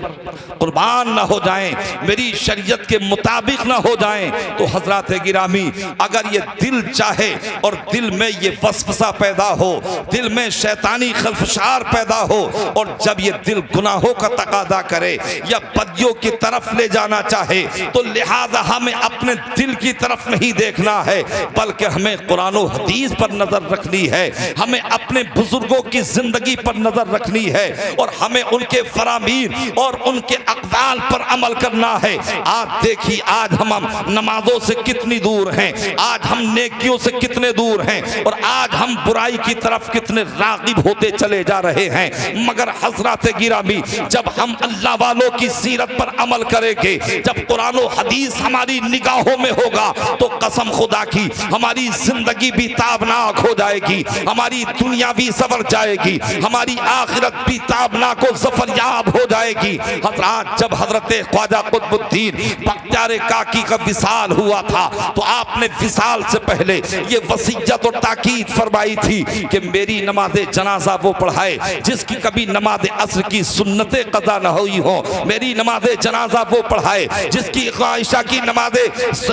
कुर्बान ना हो जाएं, मेरी शरीयत के मुताबिक ना हो जाएं। तो हजरात गिरामी, अगर ये दिल चाहे और दिल में ये वसवसा पैदा हो, दिल में शैतानी खलफशार पैदा हो, और जब ये दिल गुनाहों का तकादा करे या बदियों की तरफ ले जाना चाहे, तो लिहाजा हमें अपने दिल की तरफ नहीं देखना है, बल्कि हमें कुरान और हदीस पर नजर रखनी है, हमें अपने बुजुर्गों की जिंदगी पर नजर रखनी है, और हमें उनके फरामीन और उनके अक़वाल पर अमल करना है। आज देखिए, आज हम नमाजों से कितनी दूर हैं, आज हम नेकियों से कितने दूर हैं, और आज हम बुराई की तरफ कितने राग़िब होते चले जा रहे हैं। मगर हज़रात गिरामी, जब हम अल्लाह वालों की सीरत पर अमल करेंगे, जब कुरान और हदीस हमारी निगाहों में होगा, तो कसम खुदा की हमारी जिंदगी भी ताबनाक हो जाएगी, हमारी दुनिया भी सवर जाएगी, हमारी आखिरत भी ताबनाक और ज़फ़रयाब हो जाएगी। हज़रात, जब हज़रत ख्वाजा कुतुबुद्दीन बख्तियार काकी का विसाल हुआ था, तो आपने विसाल विसाल से पहले ये वसीयत और ताकीद फरमाई थी कि मेरी नमाज जनाजा वो पढ़ाए जिसकी कभी नमाज असर की सुन्नतें कदा न हुई हो, मेरी नमाज जनाजा वो पढ़ाए जिसकी आयशा की नमाज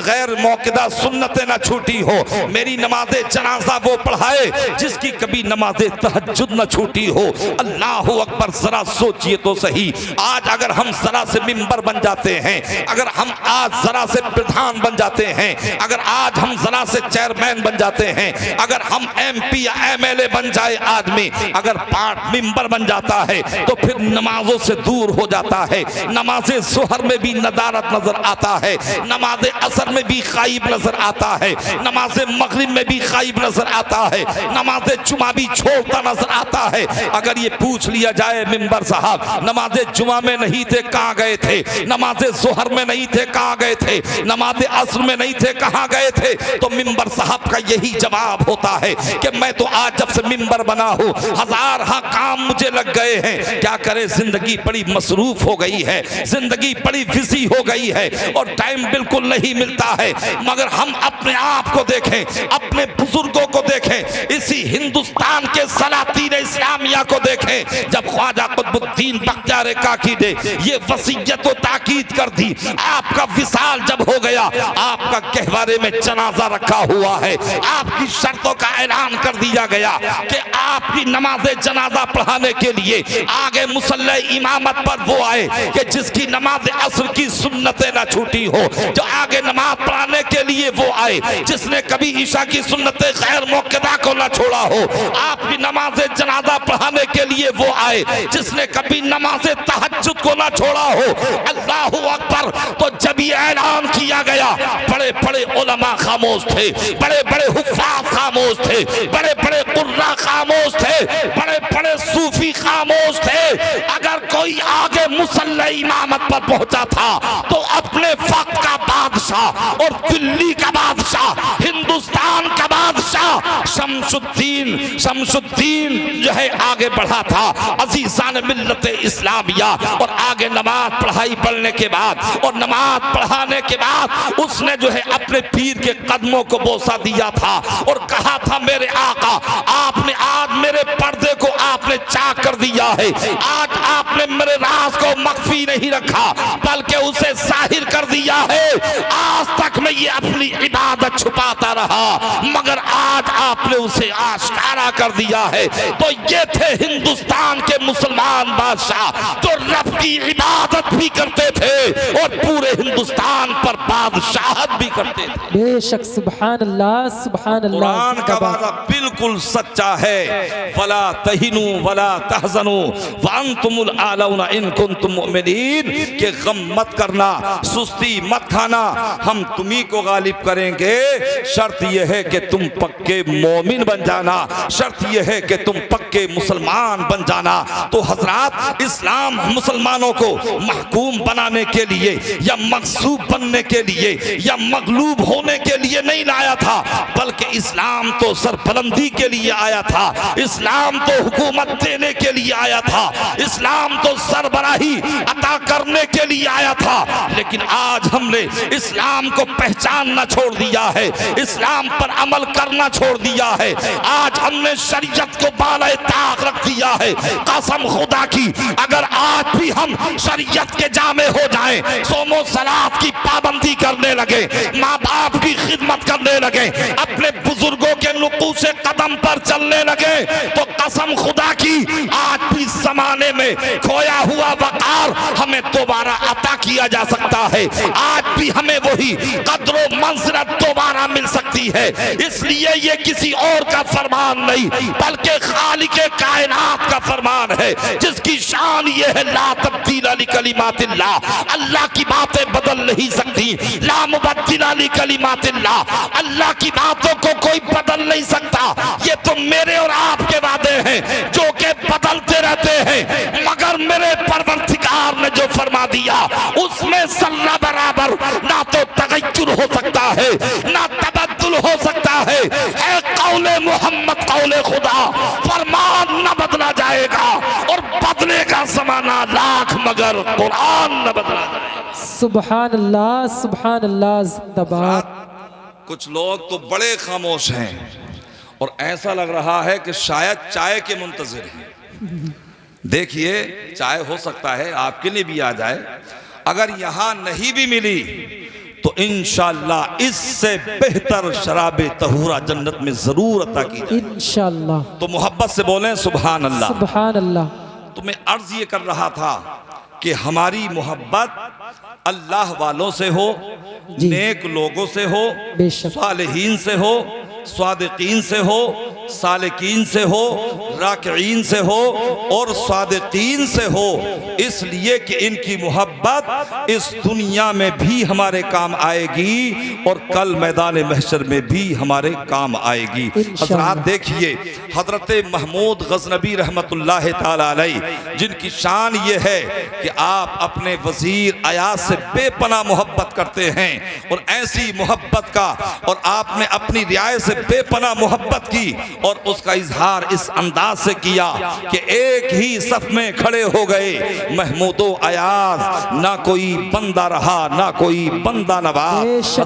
गैर मौक़िदा सुन्नतें न छूटी हो, मेरी नमाज जनाजा वो पढ़ाए जिसकी कभी नमाज तहज्जुद न छूटी हो। अल्लाह अकबर, जरा सोचिए तो सही, आज अगर हम जरा से मिंबर बन जाते हैं, अगर हम आज जरा से प्रधान बन जाते हैं, अगर आज हम जरा से चेयरमैन बन जाते हैं, अगर हम MP या MLA बन जाए आदमी, अगर पाठ मिंबर बन जाता है तो फिर नमाजों से दूर हो जाता है। नमाज ज़ुहर में भी नदारत नजर आता है, नमाज असर में भी खाइब नजर आता है, नमाज मगरिब में भी खाइब नजर आता है, नमाज जुमा भी छोड़ता नजर आता है। अगर ये पूछ लिया जाए मिंबर साहब नमाज जुमा में नहीं थे कहाँ गए थे, नमाज ज़ुहर में नहीं थे कहाँ गए थे, नमाज असर में नहीं थे कहाँ गए थे, तो मिंबर साहब का यही जवाब होता है कि मैं तो आज जब से मिंबर बना हूँ हजार हाँ काम मुझे लग गए हैं। क्या करे, जिंदगी बड़ी मसरूफ हो गई है, जिंदगी बड़ी बिजी हो गई है और टाइम बिल्कुल नहीं मिलता है। मगर हम अपने आप को देखें, अपने बुजुर्गों को देखें, इसी हिंदुस्तान के सलातीन इस्लामिया को देखें। जब ख्वाजा कुतुबुद्दीन बख्तियार काकी ने ये वसीयत व ताकीद कर दी, आपका विसाल जब हो गया, आपका गहवारे में जनाजा रखा हुआ है, आपकी शर्तों का ऐलान कर दिया गया कि आपकी नमाज जनाजा पढ़ाने के लिए आगे मुसल्ले इमामत पर वो आए कि जिसकी नमाज असर की सुन्नतें ना छूटी हो, जो आगे नमाज पढ़ाने के लिए वो आए जिसने कभी ईशा की सुन्नतें गैर मौक़िदा को ना छोड़ा हो, आपकी नमाज जनाजा पढ़ाने के लिए वो आए जिसने कभी नमाज तहज्जुद को ना छोड़ा हो। अल्लाहु अकबर। तो जब ये ऐलान किया गया, बड़े बड़े उलमा खामोश थे, बड़े बड़े हुफ्फाज़ खामोश थे, बड़े बड़े कुर्रा खामोश थे, बड़े बड़े सूफी खामोश थे। अगर कोई आगे मुसल्ले इमामत पर पहुंचा था तो अपने वक्त का बादशाह और दिल्ली का बादशाह, हिंदुस्तान का बादशाह शमसुद्दीन जो है आगे बढ़ा था, अजीज़ान मिल्लत इस्लामिया। और आगे नमाज पढ़ाई पढ़ने के बाद और नमाज पढ़ाने के बाद उसने जो है अपने पीर के कदमों को बोसा दिया था और कहा था, मेरे आका, आपने आज मेरे पर्दे को आपने चाक कर दिया है, आज आपने मेरे राज को मख्फी नहीं रखा बल्कि उसे जाहिर कर दिया है। आज तक मैं ये अपनी इबादत छुपाता रहा मगर आज आपने उसे आश्कारा कर दिया है। तो ये थे हिंदुस्तान के मुसलमान बादशाह जो रब की इबादत भी करते थे और पूरे हिंदुस्तान पर बादशाहत भी करते थे। बेशक, सुभान अल्लाह, सुभान अल्लाह। कुरान का वादा बिल्कुल सच्चा है, वला तहिनु वला तहजनु व अंतुमुल आलौना इन कुंतुम मुमिनीन, के गम मत करना, सुस्ती मत खाना, हम तुम्ही को गालिब करेंगे। शर्त यह है कि तुम पक्के मोमिन बन जाना, शर्त यह है कि तुम पक्के मुसलमान बन जाना। तो हजरात, इस्लाम मुसलमानों को महकूम बनाने के लिए या मगसूब बनने के लिए या मगलूब होने के लिए नहीं लाया था, बल्कि इस्लाम तो सरबलंदी के लिए आया था, इस्लाम तो हुकूमत देने के लिए आया था, इस्लाम तो सरबराही अता करने के लिए आया था। लेकिन आज हमने इस्लाम को पहचानना छोड़ दिया है, इस्लाम पर अमल करना छोड़ दिया है। आज हमने शरीयत को बाले ताक रख दिया है। कसम खुदा की, अगर आज भी हम शरीयत के जामे हो जाएं, सोमो सलात की पाबंदी करने लगे, माँ बाप की खिदमत करने लगे, अपने बुजुर्गों के नुकूशे कदम पर चलने लगे, तो कसम खुदा की आज भी जमाने में खोया हुआ वकार हमें दोबारा अता किया जा सकता है। आज भी हमें वही कद्रो मंज़रत दोबारा मिल सकती है। इसलिए ये किसी और का फरमान नहीं बल्कि खालिके कायनात का फरमान है, जिसकी शान ये है, ला तब्दील ली कलिमातिल्लाह, अल्लाह की बातें बदल नहीं सकती। ला मुबद्दिल ली कलिमातिल्लाह, अल्लाह की बातों को कोई बदल नहीं सकता। ये तो मेरे और आपके वादे हैं जो कि बदलते रहते हैं, मगर मेरे परवरदिगार ने जो फरमा दिया उसमें सल्ला बराबर ना तो तगय्युर हो सकता है ना तबद्दुल हो सकता है। कौले मोहम्मद कौले खुदा, फरमान न बदला जाएगा और बदलेगा ज़माना लाख मगर कुरान न बदला जाएगा। सुभान अल्लाह, सुभान अल्लाह, जिंदाबाद। कुछ लोग तो बड़े खामोश हैं और ऐसा लग रहा है कि शायद चाय के मुंतजिर हैं। देखिए, चाय हो सकता है आपके लिए भी आ जाए, अगर यहां नहीं भी मिली तो इंशाअल्लाह इससे बेहतर शराबे तहूरा जन्नत में जरूर अता की जाए इंशाअल्लाह। तो मोहब्बत से बोलें सुभान अल्लाह। सुभान अल्लाह। तो मैं अर्ज ये कर रहा था कि हमारी मोहब्बत अल्लाह वालों से हो, नेक लोगों से हो, सालिहीन से हो, स्वादिकीन से हो, सालिकीन से हो, राकिईन से हो और स्वादिकीन से हो, इसलिए कि इनकी मोहब्बत इस दुनिया में भी हमारे काम आएगी और कल मैदान महशर में भी हमारे काम आएगी। हज़रात देखिए, हज़रत महमूद गज़नबी रहमतुल्लाह ताला अलैह, जिनकी शान ये है कि आप अपने वज़ीर अयाज से बेपनाह मोहब्बत करते हैं और ऐसी मोहब्बत का, और आपने अपनी रियायत से बेपनाह मोहब्बत की और उसका इजहार इस अंदाज से किया कि एक ही सफ में खड़े हो गए महमूदो अयाज, ना कोई बंदा रहा ना कोई बंदा नवाज।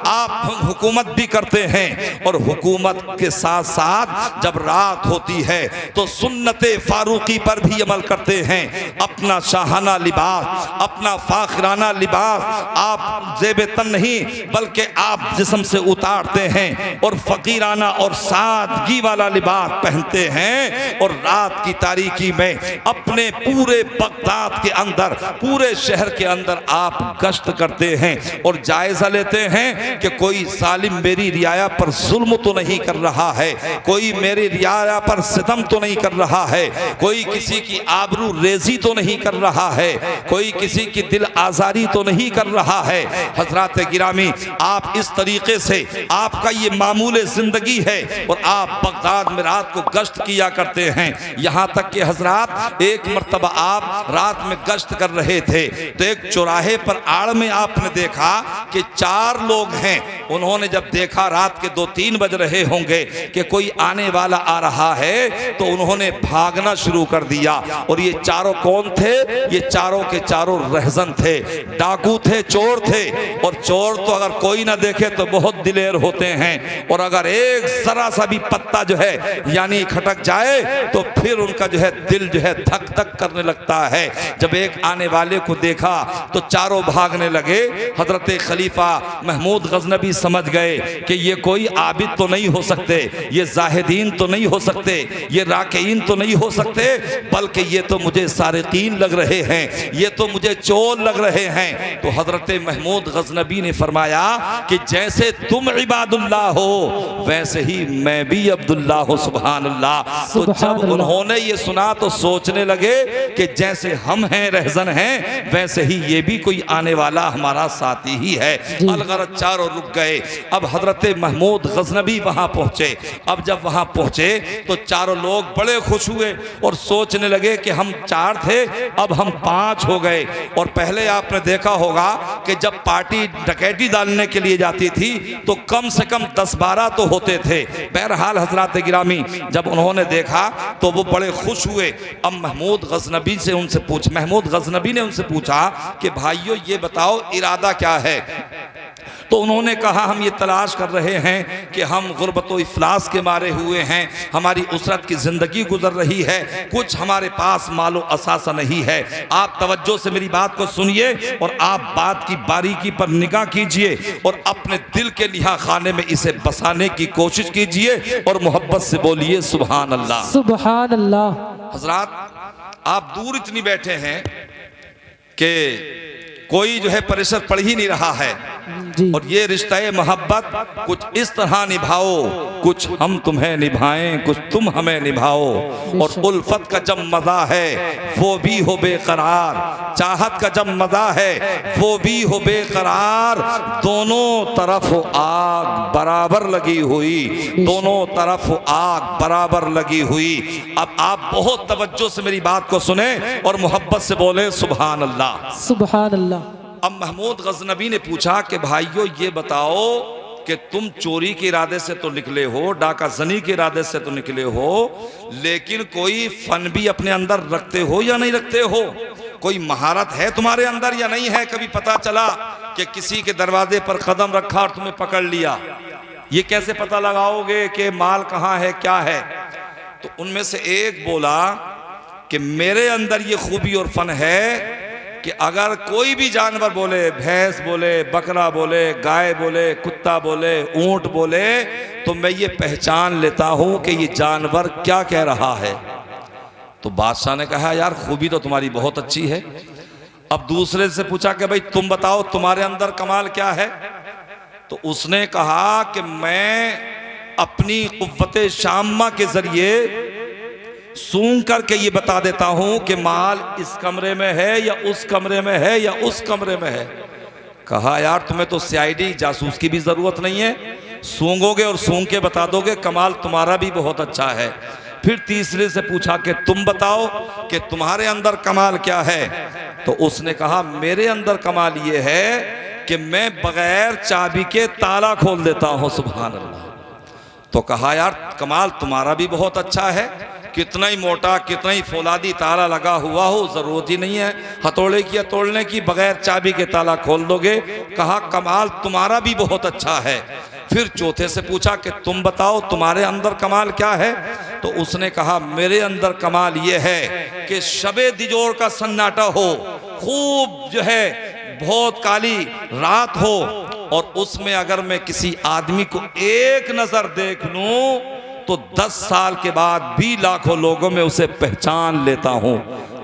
आप हुकूमत भी करते हैं और हुकूमत के साथ साथ जब रात होती है तो सुन्नते फारूकी पर भी अमल करते हैं। अपना शाहाना लिबास, अपना फाखराना लिबास आप जेब तन नहीं बल्कि आप जिस्म से उतारते हैं और फकीराना और सादगी वाला लिबास पहनते हैं और रात की तारीकी में अपने पूरे बगदाद के अंदर, पूरे शहर के अंदर आप गश्त करते हैं और जायजा लेते हैं कि कोई सालिम मेरी रियाया पर जुल्म तो नहीं कर रहा है, कोई मेरी रियाया पर सितम तो नहीं कर रहा है, कोई किसी की आबरू रेजी तो नहीं कर रहा है, कोई किसी की दिल आजारी तो नहीं कर रहा है। हजरात गिरामी, आप इस तरीके से, आपका ये मामूल जिंदगी है और आप बगदाद में रात को गश्त किया करते हैं। यहाँ तक कि हजरात, एक मर्तबा आप रात में गश्त कर रहे थे तो एक चौराहे पर आड़ में आपने देखा कि 4 लोग हैं। उन्होंने जब देखा रात के 2-3 बज रहे होंगे कि कोई आने वाला आ रहा है तो उन्होंने भागना शुरू कर दिया। और ये चारों कौन थे? ये चारों के चारों रहजन थे, डाकू थे, चोर थे। और चोर तो अगर कोई ना देखे तो बहुत दिलेर होते हैं और अगर एक जरा सा भी पत्ता जो है यानी खटक जाए तो फिर उनका जो है दिल जो है धक धक करने लगता है। जब एक आने वाले को देखा तो चारों भागने लगे। हजरत खलीफा महमूद गजनबी समझ गए कि ये कोई आबिद तो नहीं हो सकते, ये जाहिदीन तो नहीं हो सकते, ये राकीन तो नहीं हो सकते, बल्कि ये तो मुझे सारिकीन लग रहे हैं, ये तो मुझे चोर लग रहे हैं। तो हजरत महमूद गजनबी ने फरमाया कि जैसे तुम इबादुल्लाह हो वैसे ही मैं भी अब्दुल्लाह हूँ। सुभान अल्लाह। तो जब उन्होंने ये सुना तो सोचने लगे कि जैसे हम हैं, रहजन हैं, वैसे ही ये भी कोई आने वाला हमारा साथी ही है। अलगरज चारों रुक गए। अब हजरत महमूद गजनबी वहां पहुंचे। अब जब वहां पहुंचे तो चारों लोग बड़े खुश हुए और सोचने लगे कि हम 4 थे, अब हम 5 हो गए। और पहले आपने देखा होगा कि जब पार्टी डकैती डालने के लिए जाती थी तो कम से कम 10-12 तो होते थे। बहरहाल हजरात गिरामी, जब उन्होंने देखा तो वो बड़े खुश हुए। अब महमूद गजनबी ने उनसे पूछा कि भाइयों ये बताओ इरादा क्या है? तो उन्होंने कहा हम ये तलाश कर रहे हैं कि हम गुर्बत व इफलास के मारे हुए हैं, हमारी उसरत की ज़िंदगी गुजर रही है, कुछ हमारे पास मालो असासा नहीं है। आप तवज्जो से मेरी बात को सुनिए और आप बात की बारीकी पर निगाह कीजिए और अपने दिल के लिहा खाने में इसे बसाने की कोशिश कीजिए और मोहब्बत से बोलिए सुभान अल्लाह। सुभान अल्लाह। हजरात, आप दूर इतनी बैठे हैं कि कोई जो है परिसर पढ़ ही नहीं रहा है और ये रिश्ता मोहब्बत कुछ इस तरह निभाओ, कुछ हम तुम्हें निभाएं, कुछ तुम हमें निभाओ। और उल्फत का जब मजा है वो भी हो बेकरार, चाहत का जब मजा है वो भी हो बेकरार, दोनों तरफ आग बराबर लगी हुई, दोनों तरफ आग बराबर लगी हुई। अब आप बहुत तवज्जो से मेरी बात को सुने और मोहब्बत से बोले सुभान अल्लाह। सुभान अल्लाह। अब महमूद गजनबी ने पूछा कि भाइयों ये बताओ कि तुम चोरी के इरादे से तो निकले हो, डाका जनी के इरादे से तो निकले हो, लेकिन कोई फन भी अपने अंदर रखते हो या नहीं रखते हो? कोई महारत है तुम्हारे अंदर या नहीं है? कभी पता चला कि किसी के दरवाजे पर कदम रखा और तुम्हें पकड़ लिया, ये कैसे पता लगाओगे कि माल कहाँ है, क्या है? तो उनमें से एक बोला कि मेरे अंदर ये खूबी और फन है कि अगर कोई भी जानवर बोले, भैंस बोले, बकरा बोले, गाय बोले, कुत्ता बोले, ऊंट बोले, तो मैं ये पहचान लेता हूं कि ये जानवर क्या कह रहा है। तो बादशाह ने कहा यार खूबी तो तुम्हारी बहुत अच्छी है। अब दूसरे से पूछा कि भाई तुम बताओ तुम्हारे अंदर कमाल क्या है? तो उसने कहा कि मैं अपनी कुव्वते शामा के जरिए सूंघ करके ये बता देता हूं कि माल इस कमरे में है या उस कमरे में है या उस कमरे में है। कहा यार तुम्हें तो सीआईडी जासूस की भी जरूरत नहीं है, सूंघोगे और सूंघ के बता दोगे, कमाल तुम्हारा भी बहुत अच्छा है। फिर तीसरे से पूछा कि तुम बताओ कि तुम्हारे अंदर कमाल क्या है? तो उसने कहा मेरे अंदर कमाल ये है कि मैं बगैर चाबी के ताला खोल देता हूं। सुभान अल्लाह। तो कहा यार कमाल तुम्हारा भी बहुत अच्छा है, कितना ही मोटा कितना ही फौलादी ताला लगा हुआ हो, जरूरत ही नहीं है हथौड़े की या तोड़ने की, बगैर चाबी के ताला खोल दोगे। कहा कमाल तुम्हारा भी बहुत अच्छा है। फिर चौथे से पूछा कि तुम बताओ तुम्हारे अंदर कमाल क्या है? तो उसने कहा मेरे अंदर कमाल ये है कि शबे दिजोर का सन्नाटा हो, खूब जो है बहुत काली रात हो, और उसमें अगर मैं किसी आदमी को एक नजर देख लूं तो 10 साल के बाद भी लाखों लोगों में उसे पहचान लेता हूं।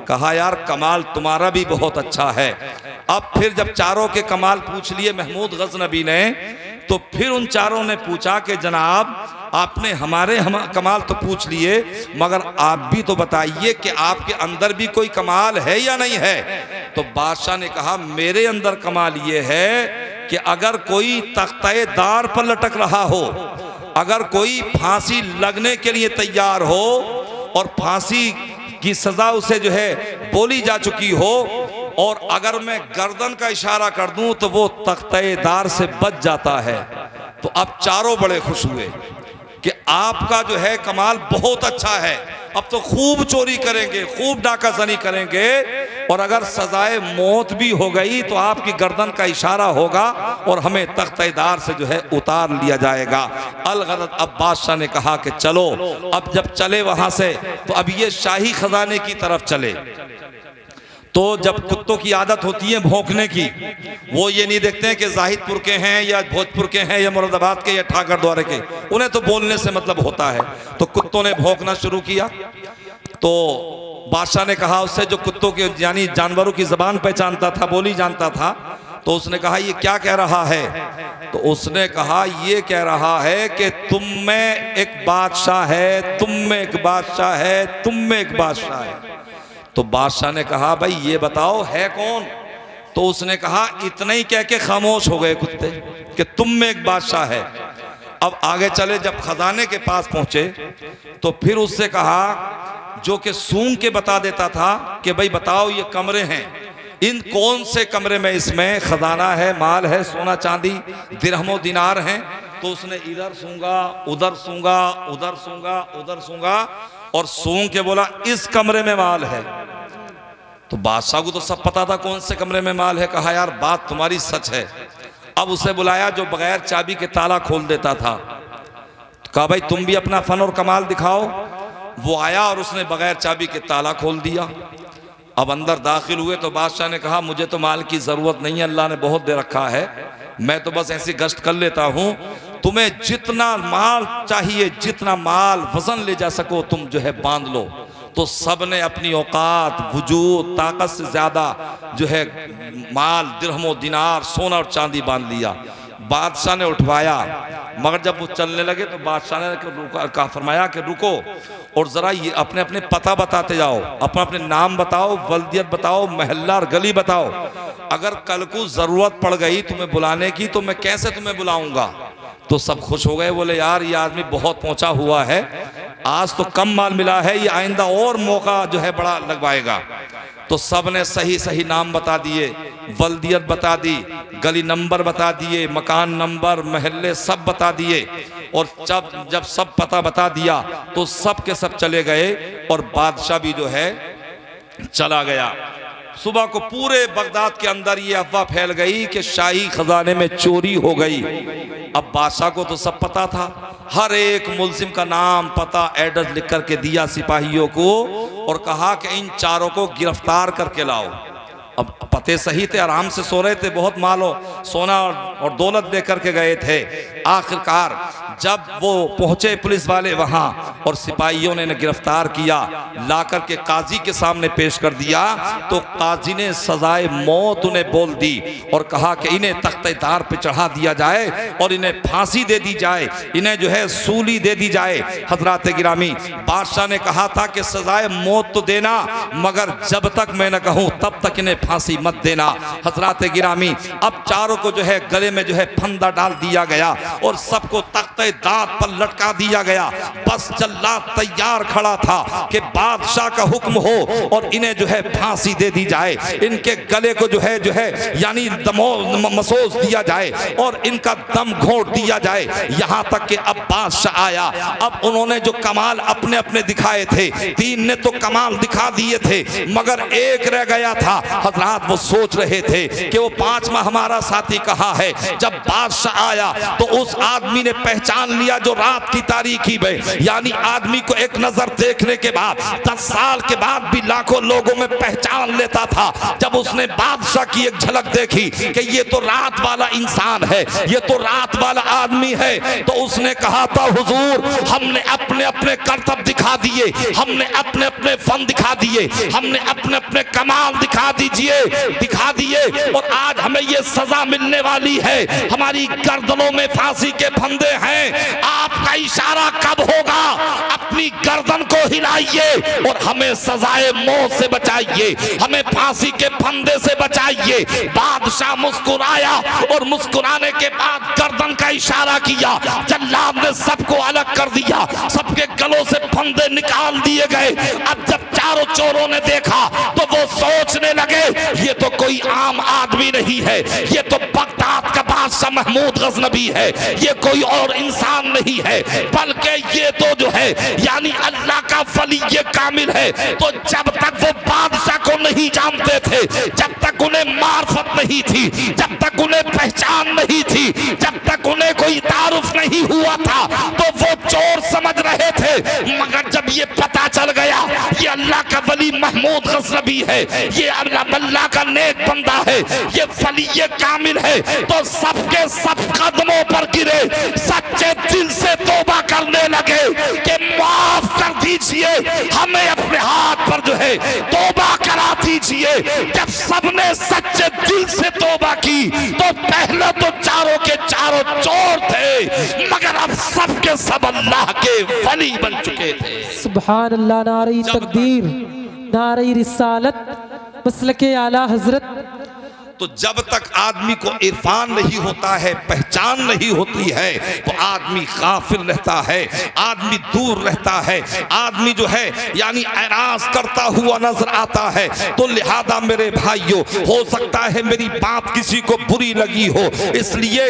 कहा यार कमाल तुम्हारा भी बहुत अच्छा है। अब फिर जब चारों के कमाल पूछ लिए महमूद गजनबी ने, तो फिर उन चारों ने पूछा कि जनाब आपने हमारे कमाल तो पूछ लिए, मगर आप भी तो बताइए कि आपके अंदर भी कोई कमाल है या नहीं है? तो बादशाह ने कहा मेरे अंदर कमाल ये है कि अगर कोई तख्ते दार पर लटक रहा हो, अगर कोई फांसी लगने के लिए तैयार हो और फांसी की सजा उसे जो है बोली जा चुकी हो, और अगर मैं गर्दन का इशारा कर दूं तो वो तख्तेदार से बच जाता है। तो अब चारों बड़े खुश हुए कि आपका जो है कमाल बहुत अच्छा है, अब तो खूब चोरी करेंगे, खूब डाकाजनी करेंगे, और अगर सजाए मौत भी हो गई तो आपकी गर्दन का इशारा होगा और हमें तख्तेदार से जो है उतार लिया जाएगा। अलगरज अब बादशाह ने कहा कि चलो। अब जब चले वहां से तो अब ये शाही खजाने की तरफ चले। तो जब कुत्तों की आदत होती है भौंकने की, वो ये नहीं देखते हैं कि जाहिदपुर के हैं या भोजपुर के हैं या मुरादाबाद के या ठाकर द्वारे के, उन्हें तो बोलने से मतलब होता है। तो कुत्तों ने भौंकना शुरू किया। तो बादशाह ने कहा उससे जो कुत्तों के यानी जानवरों की जबान पहचानता था, बोली जानता था, तो उसने कहा ये क्या कह रहा है? तो उसने कहा ये कह रहा है कि तुम में एक बादशाह है, तुम में एक बादशाह है, तुम में एक बादशाह है। तो बादशाह ने कहा भाई ये बताओ है कौन? तो उसने कहा इतना ही कह के खामोश हो गए कुत्ते कि तुम में एक बादशाह है। अब आगे चले, जब खजाने के पास पहुंचे तो फिर उससे कहा जो कि सूंघ के बता देता था कि भाई बताओ ये कमरे हैं, इन कौन से कमरे में इसमें खजाना है, माल है, सोना चांदी, दिरहमो दिनार हैं। तो उसने इधर सूंघा, उधर सूंघा, उधर सूंघा, उधर सूंघा, और सूंघ के बोला इस कमरे में माल है। तो बादशाह को तो सब पता था कौन से कमरे में माल है। कहा यार बात तुम्हारी सच है। अब उसे बुलाया जो बगैर चाबी के ताला खोल देता था। तो कहा भाई तुम भी अपना फन और कमाल दिखाओ। वो आया और उसने बगैर चाबी के ताला खोल दिया। अब अंदर दाखिल हुए तो बादशाह ने कहा मुझे तो माल की जरूरत नहीं है, अल्लाह ने बहुत दे रखा है, मैं तो बस ऐसी गश्त कर लेता हूँ। तुम्हें जितना माल चाहिए, जितना माल वजन ले जा सको तुम जो है बांध लो। तो सब ने अपनी औकात, वजूद, ताकत से ज्यादा जो है माल, दिरहमो दिनार, सोना और चांदी बांध लिया। बादशाह ने उठवाया, मगर जब वो चलने लगे तो बादशाह ने फरमाया कि रुको और जरा ये अपने अपने पता बताते जाओ, अपने अपने नाम बताओ, वल्दियत बताओ, महल्ला और गली बताओ। अगर कल को जरूरत पड़ गई तुम्हें बुलाने की तो मैं कैसे तुम्हें बुलाऊंगा? तो सब खुश हो गए, बोले यार ये आदमी बहुत पहुंचा हुआ है, आज तो कम माल मिला है, ये आइंदा और मौका जो है बड़ा लगवाएगा। तो सब ने सही सही नाम बता दिए, वल्दियत बता दी, गली नंबर बता दिए, मकान नंबर, महल्ले सब बता दिए। और जब सब पता बता दिया तो सब के सब चले गए और बादशाह भी जो है चला गया। सुबह को पूरे बगदाद के अंदर ये अफवाह फैल गई कि शाही खजाने में चोरी हो गई। अब बादशाह को तो सब पता था, हर एक मुल्जिम का नाम पता एड्रेस लिख करके दिया सिपाहियों को और कहा कि इन चारों को गिरफ्तार करके लाओ। अब पते सही थे, आराम से सो रहे थे, बहुत माल सोना और दौलत लेकर के गए थे। आखिरकार जब वो पहुंचे पुलिस वाले वहां और सिपाहियों ने गिरफ्तार किया, ला करके काजी के सामने पेश कर दिया, तो काजी ने सजाए मौत उन्हें बोल दी और कहा कि इन्हें तख्ते-ए-तार पे चढ़ा दिया जाए और इन्हें फांसी दे दी जाए, इन्हें जो है सूली दे दी जाए। हजरात गिरामी, बादशाह ने कहा था कि सजाए मौत तो देना, मगर जब तक मैं न कहूं तब तक इन्हें फांसी मत देना। हजरात गिरामी, अब चारों को जो है गले में जो है फंदा डाल दिया गया और सबको तख्ते-ए-दाद पर लटका दिया गया। बस जल्लाद तैयार खड़ा था कि बादशाह का हुक्म हो और इन्हें जो है फांसी दे दी जाए, इनके गले को जो है यानी मसोस दिया जाए और इनका दम घोंट दिया जाए। यहां तक कि अब बादशाह आया, अब उन्होंने जो कमाल अपने अपने दिखाए थे, 3 ने तो कमाल दिखा दिए थे, मगर एक रह गया था। हजरात वो सोच रहे थे कि वो 5वां हमारा साथी कहाँ है। जब बादशाह आया तो उस आदमी ने पहचान लिया जो रात की तारीकी में, यानी आदमी को एक नजर देखने के बाद 10 साल के बाद भी लाखों लोगों में पहचान लेता था। जब उसने बादशाह की एक झलक देखी कि ये तो रात वाला इंसान है, ये तो रात वाला आदमी है, तो उसने कहा था हुजूर, हमने अपने अपने करतब दिखा दिए, हमने अपने अपने फन दिखा दिए, हमने अपने अपने कमाल दिखा दिए और आज हमें ये सजा मिलने वाली है। हमारी गर्दनों में फांसी के फंदे हैं, आपका इशारा कब होगा? अपनी गर्दन को हिलाइए और हमें सजाए मौत से बचाइए, हमें फांसी के फंदे से बचाइए। बादशाह मुस्कुराया और मुस्कुराने के बाद गर्दन का इशारा किया। जल्लाद ने सबको अलग कर दिया, सबके गलों से फंदे निकाल दिए गए। अब जब चारों चोरों ने देखा तो वो सोचने लगे ये तो कोई आम आदमी नहीं है, ये तो बगदाद का बादशाह महमूद गजनबी है, ये कोई और इंसान नहीं है, बल्कि ये तो जो है यानी अल्लाह का वली कामिल है। तो जब तक वो बादशाह को नहीं जानते थे, जब तक उन्हें मार्फत नहीं थी, जब तक उन्हें पहचान नहीं थी, जब तक उन्हें कोई तारुफ नहीं हुआ था, तो वो चोर समझ रहे थे। मगर जब ये पता चल गया ये अल्लाह का वली महमूद गजनबी है, ये अल्लाह का नेक बंदा है, ये वली कामिल है, तो सबके सब कदमों पर गिरे, सच्चे दिल से तौबा करने लगे कि माफ कर दीजिए, हमें अपने हाथ पर जो है तौबा करा दीजिए। जब सबने सच्चे दिल से तौबा की तो पहले तो चारों के चारों चोर थे, मगर अब सबके सब अल्लाह के वली बन चुके थे। सुभान अल्लाह, नारे तकबीर, नारे रिसालत, मसलके आला हजरत। तो जब तक आदमी को इरफान नहीं होता है, पहचान नहीं होती है, तो आदमी गाफिल रहता है, आदमी दूर रहता है, आदमी जो है यानी एराज करता हुआ नजर आता है। तो लिहाजा मेरे भाइयों, हो सकता है मेरी बात किसी को बुरी लगी हो, इसलिए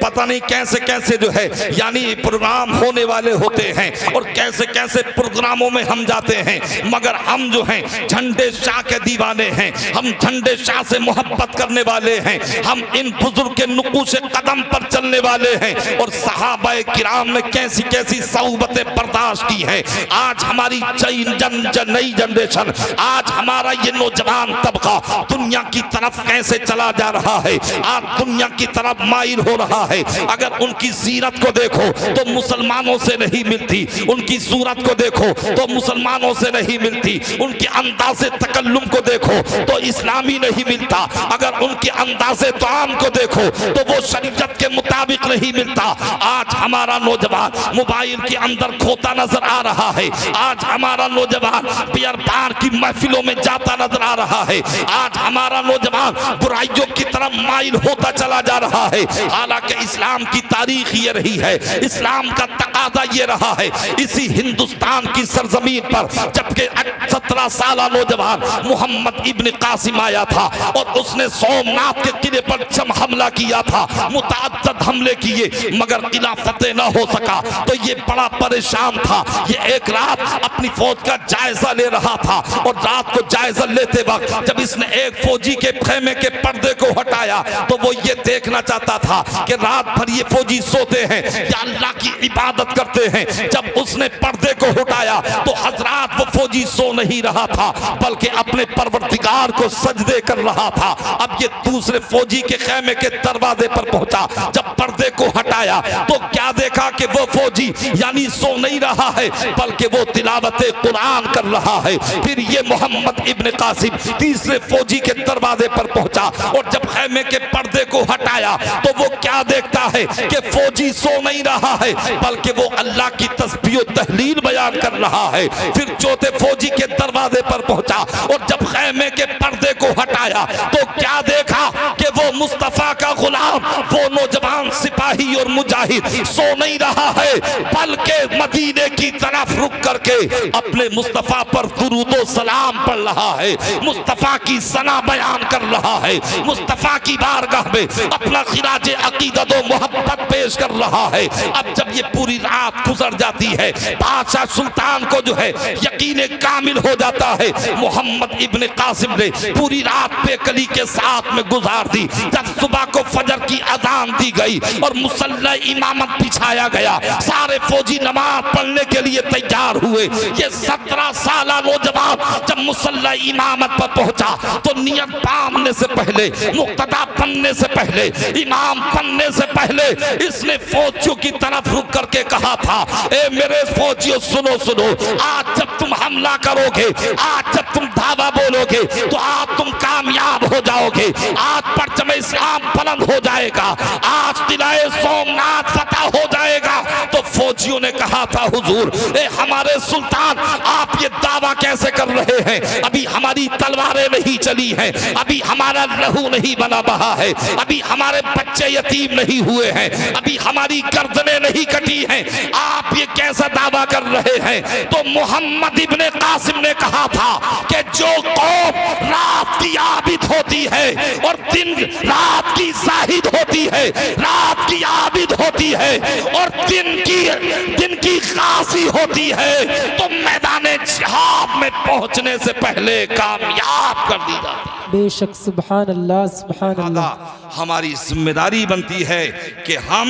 पता नहीं कैसे कैसे जो है यानी प्रोग्राम होने वाले होते हैं और कैसे कैसे प्रोग्रामों में हम जाते हैं, मगर हम जो हैं झंडे शाह के दीवाने हैं, हम झंडे शाह से मोहब्बत करने वाले हैं, हम इन बुजुर्ग के नुकूशे कदम पर चलने वाले हैं। और सहाबाए किराम ने कैसी कैसी सौबतें बर्दाश्त की हैं। आज हमारी नई जनरेशन, आज हमारा ये नौजवान तबका दुनिया की तरफ कैसे चला जा रहा है, आज दुनिया की तरफ माइल हो रहा है। अगर उनकी सीरत को देखो तो मुसलमानों से नहीं मिलती, उनकी सूरत को देखो तो मुसलमानों से नहीं मिलती, उनके अंदाज़े तकल्लुम को देखो तो इस्लामी नहीं मिलता, अगर उनके अंदाज़े ताम को देखो तो वो शरीयत के मुताबिक नहीं मिलता। आज हमारा नौजवान मोबाइल के अंदर खोता नजर आ रहा है, आज हमारा नौजवान बियर बार की महफिलों में जाता नजर आ रहा है, आज हमारा नौजवान बुराइयों की तरफ माइल होता चला जा रहा है। हालांकि इस्लाम की तारीख ये रही है, इस्लाम का तकाजा ये रहा है। इसी हिंदुस्तान की सरजमीन पर जबकि 17 साल नौजवान मोहम्मद इब्न कासिम आया था और उसने सोमनाथ के किले पर जब हमला किया था, मुतअद्दिद हमले किए, मगर किला फतेह ना हो सका। तो ये बड़ा परेशान था। ये एक रात अपनी फौज का जायजा ले रहा था और रात को जायजा लेते वक्त जब इसने एक फौजी के खेमे के पर्दे को हटाया तो वो ये देखना चाहता था कि रात भर ये फौजी सोते हैं या अल्लाह की इबादत करते हैं। जब उसने पर्दे को हटाया तो हजरात वो फौजी सो नहीं रहा था बल्कि अपने परवरदिगार को सजदे कर रहा था। अब ये दूसरे फौजी के खेमे के दरवाजे पर पहुंचा। जब पर्दे को हटाया तो क्या देखा कि वो फौजी यानी सो नहीं रहा है बल्कि वो तिलावत कुरान कर रहा है। फिर ये मोहम्मद इब्न कासिम तीसरे फौजी के दरवाजे पर पहुंचा और जब खेमे के पर्दे को हटाया तो वो क्या देखता है कि फौजी सो नहीं रहा है बल्कि वो अल्लाह की तस्बीह और तहलील बयान कर रहा है। फिर चौथे फौजी के दरवाजे पर पहुंचा और जब खेमे के पर्दे को हटाया तो क्या देखा कि वो मुस्तफा का गुलाम, वो नौजवान सिपाही और मुजाहिद सो नहीं रहा है बल्कि मदीने की तरफ रुक करके अपने मुस्तफा पर दुरूदो सलाम पढ़ रहा है, मुस्तफा की सना बयान कर रहा है, मुस्तफा की बारगाह में अपना खिराज अकीदत और मोहब्बत पेश कर रहा है। अब जब ये पूरी रात गुजर जाती है, बादशाह सुल्तान को जो है यकीन कामिल हो जाता है मोहम्मद इब्न कासिम ने पूरी रात बेकली के साथ में गुजार दी। जब सुबह को फजर की अजान दी गई और मुसल्ला इमामत बिछाया गया, सारे फौजी नमाज पढ़ने के लिए तैयार हुए। ये 17 साल नौजवान जब मुसल्ला इमामत पर पहुंचा तो नियत बांधने से पहले, मुक्तदा बनने से पहले, इमाम बनने से पहले इसने फौजियों की तरफ रुक करके कहा था, ए मेरे फौजियों सुनो सुनो, आज जब तुम हमला करोगे, आज जब तुम धावा बोलोगे तो आज तुम कामयाब हो जाओगे, आज परचम इस्लाम बुलंद हो जाएगा, आज किलाए सोमनाथ फतह हो जाएगा। तो फौजियों ने कहा था, हुजूर ए हमारे सुल्तान आप ये दावा कैसे कर रहे हैं? अभी हमारी तलवारें नहीं चली हैं, अभी हमारा लहू नहीं बना बहा है, अभी हमारे बच्चे यतीम नहीं हुए हैं, अभी हमारी गर्दनें नहीं कटी हैं, आप ये कैसा दावा कर रहे हैं? तो मोहम्मद इब्ने कासिम ने कहा था कि जो कौम रात की आबिद होती है और दिन रात की जाहिद होती है, रात की आबिद होती है और दिन की कासी होती है, तो मैदाने जिहाद में पहुंचने से पहले कामयाब कर दी जाती है। बेशक सुभान अल्लाह सुभान अल्लाह। हमारी जिम्मेदारी बनती है कि हम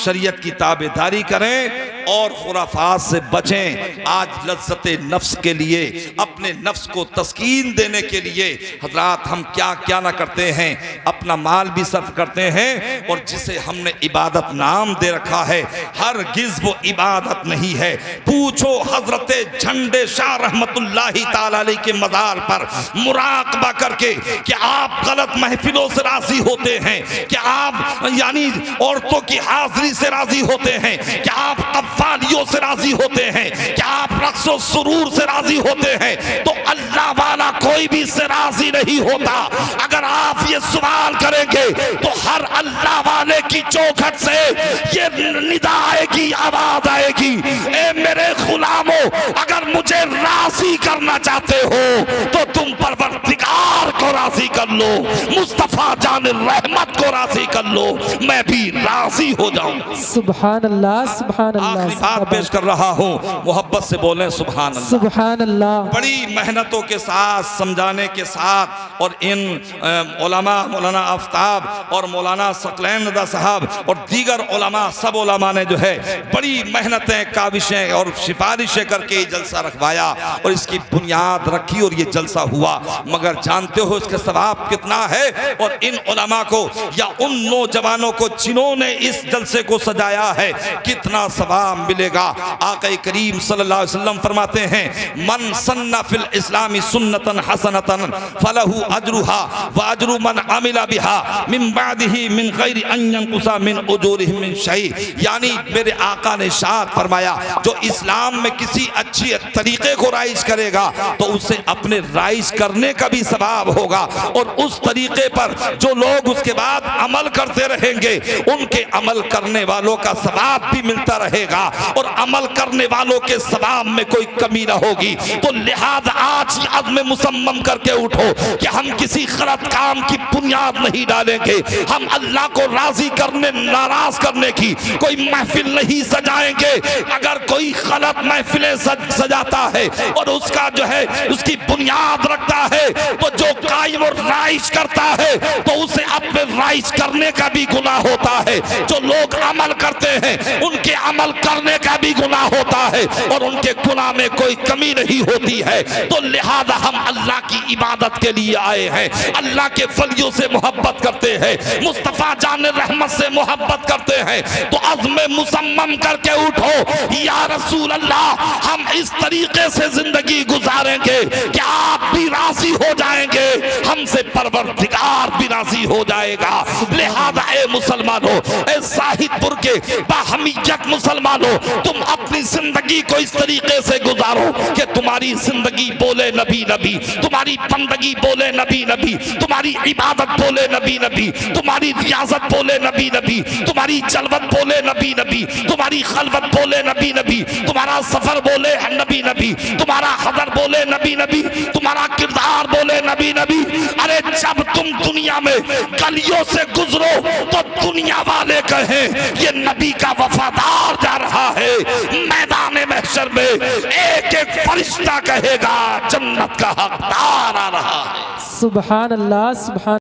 शरीयत की ताबेदारी करें और खुराफात से बचें। आज लज्जत नफ्स के लिए, अपने नफ्स को तस्कीन देने के लिए हजरात हम क्या क्या ना करते हैं, अपना माल भी सर्फ करते हैं और जिसे हमने इबादत नाम दे रखा है हरगिज़ वो इबादत नहीं है। पूछो हजरत झंडे शाह रहमतुल्लाहि ताला अलैहि के मज़ार पर मुराकबा करके कि आप गलत महफिलों से राजी होते हैं, कि आप यानी औरतों की हाजिरी से राजी होते हैं, कि आप कव्वालियों से राजी होते हैं, कि आप रक्स और सुरूर से राजी होते हैं, तो अल्लाह वाला कोई भी से राजी नहीं होता। अगर आप ये सवाल करेंगे तो हर अल्लाह वाले की चौखट से ये निदा आएगी, आवाज आएगी, ए मेरे गुलामों अगर मुझे राजी करना चाहते हो तो तुम परवरदिगार को राजी कर लो, मुस्तफा जान रहमत को राजी कर लो, मैं भी राजी हो जाऊं। सुभान अल्लाह सुभान अल्लाह। आखिरी बात पेश कर रहा हूं, मोहब्बत से बोलें सुभान अल्लाह। सुभान अल्लाह। बड़ी मेहनतों के साथ, समझाने के साथ और इन उलमा मौलाना आफ्ताब और मौलाना सकलैन रज़ा साहब और दीगर उलमा, सब उलमा ने जो है बड़ी मेहनतें, काविशें और सिफारिशें करके ये जलसा रखवाया और इसकी बुनियाद रखी और ये जलसा हुआ। मगर जानते हो इसका सवाब कितना है? और इन उलमा को या उन नौजवानों को जिन्होंने इस जलसे को सजाया है कितना सवाब मिलेगा? आका करीम सल्लल्लाहु अलैहि वसल्लम फरमाते हैं, मन सन्ना फिल इस्लामी सुन्नतन हसनतन फलहु अजरुहा व अजरु मन अमिला बिहा मिन बादिही मिन गैरि अन यनकुसा मिन उजूरिहिम मिन शै। यानी मेरे आका ने इरशाद फरमाया, जो इस्लाम में किसी अच्छी तरीके को राइज करेगा तो उसे अपने राइज करने का भी सवाब होगा होगा। और उस तरीके पर जो लोग उसके बाद अमल करते रहेंगे उनके अमल करने वालों का सवाब भी मिलता रहेगा और अमल करने वालों के सवाब में कोई कमी ना होगी। तो लिहाजा आज अज़्म मुसम्मम करके उठो कि हम किसी गलत काम की बुनियाद नहीं डालेंगे, हम अल्लाह को राजी करने नाराज करने की कोई महफिल नहीं सजाएंगे। अगर कोई गलत महफिलें सजाता है और उसका जो है उसकी बुनियाद रखता है तो जो कायम और राइज करता है तो उसे अपने राइज करने का भी गुनाह होता है। जो लोग अमल करते हैं उनके अमल करने का भी गुनाह होता है और उनके गुनाह में कोई कमी नहीं होती है। तो लिहाजा हम अल्लाह की इबादत के लिए आए हैं, अल्लाह के फलियों से मोहब्बत करते हैं, मुस्तफा जान रहमत से मोहब्बत करते हैं। तो अज़्म मुसम्मम करके उठो, या रसूल अल्लाह हम इस तरीके से जिंदगी गुजारेंगे कि आप भी राजी हो जाएंगे, हमसे परवरदिगार भी राजी हो जाएगा। लिहाजा ए मुसलमानों, ए साहिदपुर के बाहमियत मुसलमानों, तुम अपनी जिंदगी को इस तरीके से गुजारो कि तुम्हारी जिंदगी बोले नबी नबी, तुम्हारी बंदगी बोले नबी नबी, तुम्हारी इबादत बोले नबी नबी, तुम्हारी रियाजत बोले नबी नबी, तुम्हारी जलवत बोले नबी नबी, तुम्हारी खलवत बोले नबी नबी, तुम्हारा सफर बोले नबी नबी, तुम्हारा हदर बोले नबी नबी, तुम्हारा किरदार बोले नबी नबी। अरे जब तुम दुनिया में गलियों से गुजरो तो दुनिया वाले कहें ये नबी का वफादार जा रहा है, मैदान महशर में एक एक फरिश्ता कहेगा जन्नत का हकदार आ रहा है। सुभान अल्लाह, सुभान